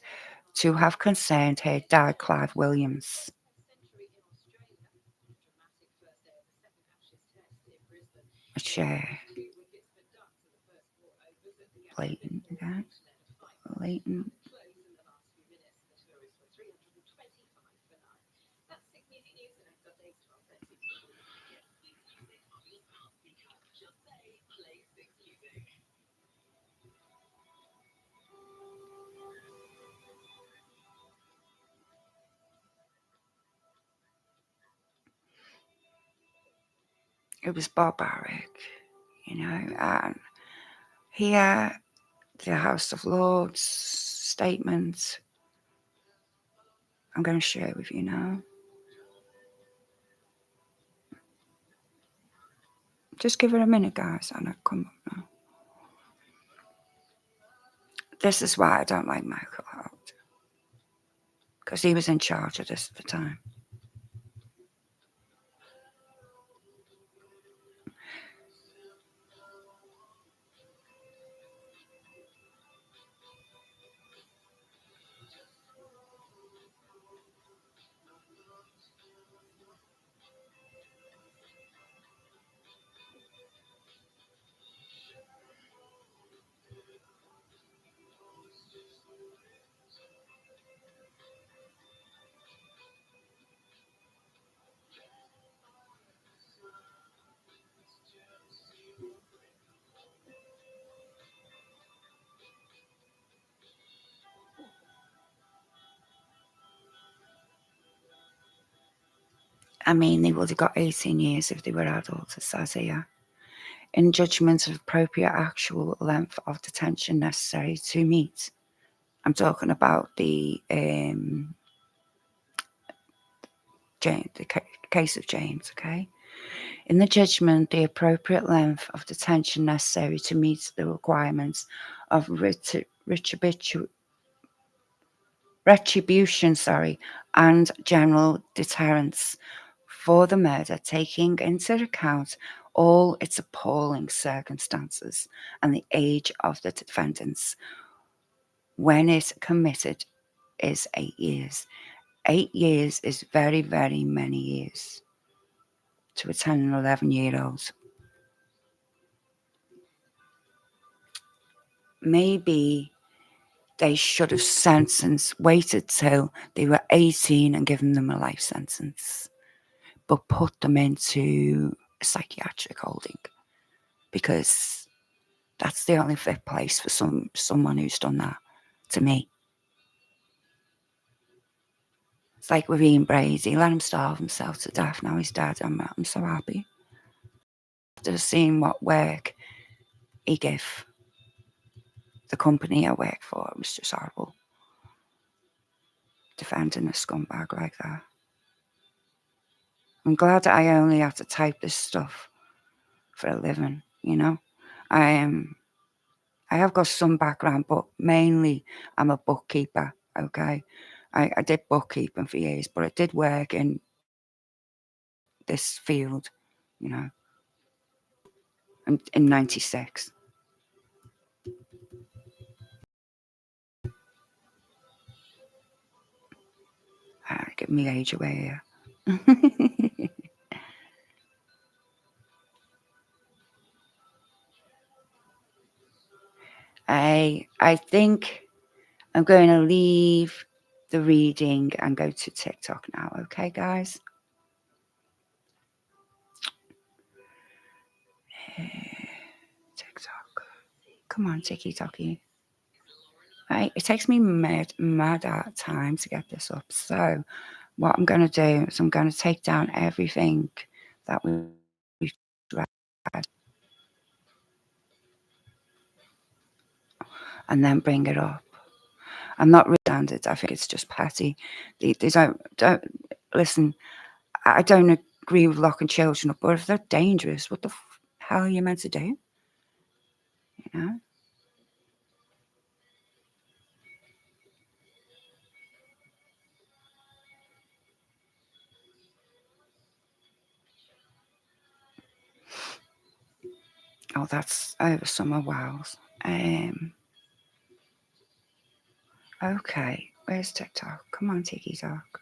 to have concerned her dad, Clive Williams. A share. Blatant again. Blatant. It was barbaric, and here, the House of Lords statement, I'm going to share with you now. Just give it a minute, guys, and I'll come up now. This is why I don't like Michael Hart, because he was in charge of this at the time. I mean, they would have got 18 years if they were adults, it says here. In judgment of appropriate actual length of detention necessary to meet. I'm talking about the case of James, okay? In the judgment, the appropriate length of detention necessary to meet the requirements of retribution, and general deterrence for the murder, taking into account all its appalling circumstances and the age of the defendants when it committed, is 8 years. 8 years is very, very many years to a 10 and 11-year-old. Maybe they should have waited till they were 18 and given them a life sentence, but put them into a psychiatric holding, because that's the only fit place for someone who's done that, to me. It's like with Ian Brady, let him starve himself to death. Now he's dead. I'm so happy. After seeing what work he gave the company I work for, it was just horrible. Defending a scumbag like that. I'm glad that I only have to type this stuff for a living, I have got some background, but mainly I'm a bookkeeper, okay? I did bookkeeping for years, but I did work in this field, in 96. Get me age away here. I think I'm going to leave the reading and go to TikTok now, okay, guys? TikTok. Come on, TikToky. Right, it takes me mad time to get this up. So what I'm going to do is I'm going to take down everything that we've read and then bring it up. I'm not really standard. I think it's just petty. They don't listen. I don't agree with locking children up, but if they're dangerous, what the hell are you meant to do? Oh, that's over summer Wales. Okay, where's TikTok? Come on, Tiki Talk.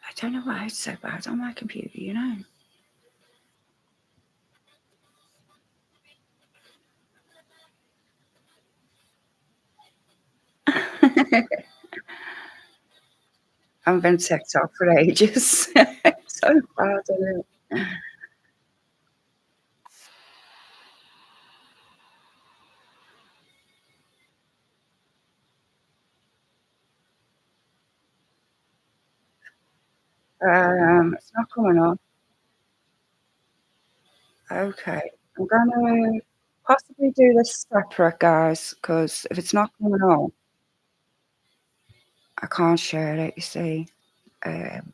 I don't know why it's so bad on my computer, you know. I've been TikTok for ages. It's so bad, isn't it? It's not coming on. Okay, I'm gonna possibly do this separate, guys, because if it's not coming on, I can't share it. You see, um,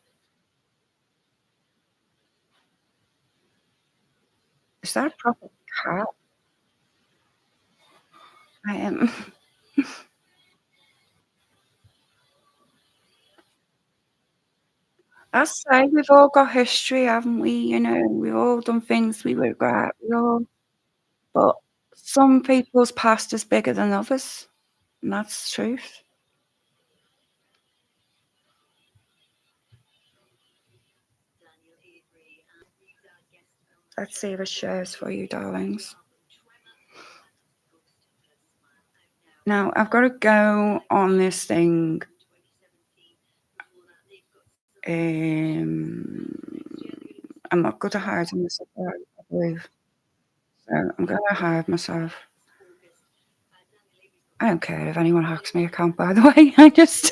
is that a proper cat? Um, I say we've all got history, haven't we? You know, we've all done things we regret. We all, but some people's past is bigger than others, and that's the truth. Let's see if it shares for you, darlings. Now I've got to go on this thing. Um, I'm not good at hiding myself, I believe. So I'm going to hide myself. I don't care if anyone hacks my account, by the way. I just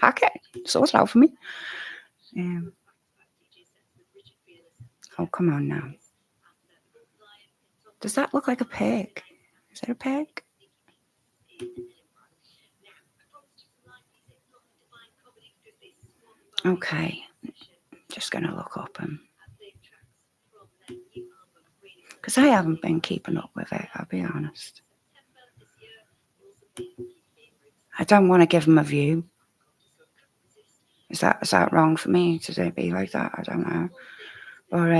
hack it. Sort it out for me. Um, oh, come on now. Does that look like a pig? Is it a pig? Okay. Just going to look up him. Because I haven't been keeping up with it, I'll be honest. I don't want to give him a view. Is that wrong for me to be like that? I don't know. But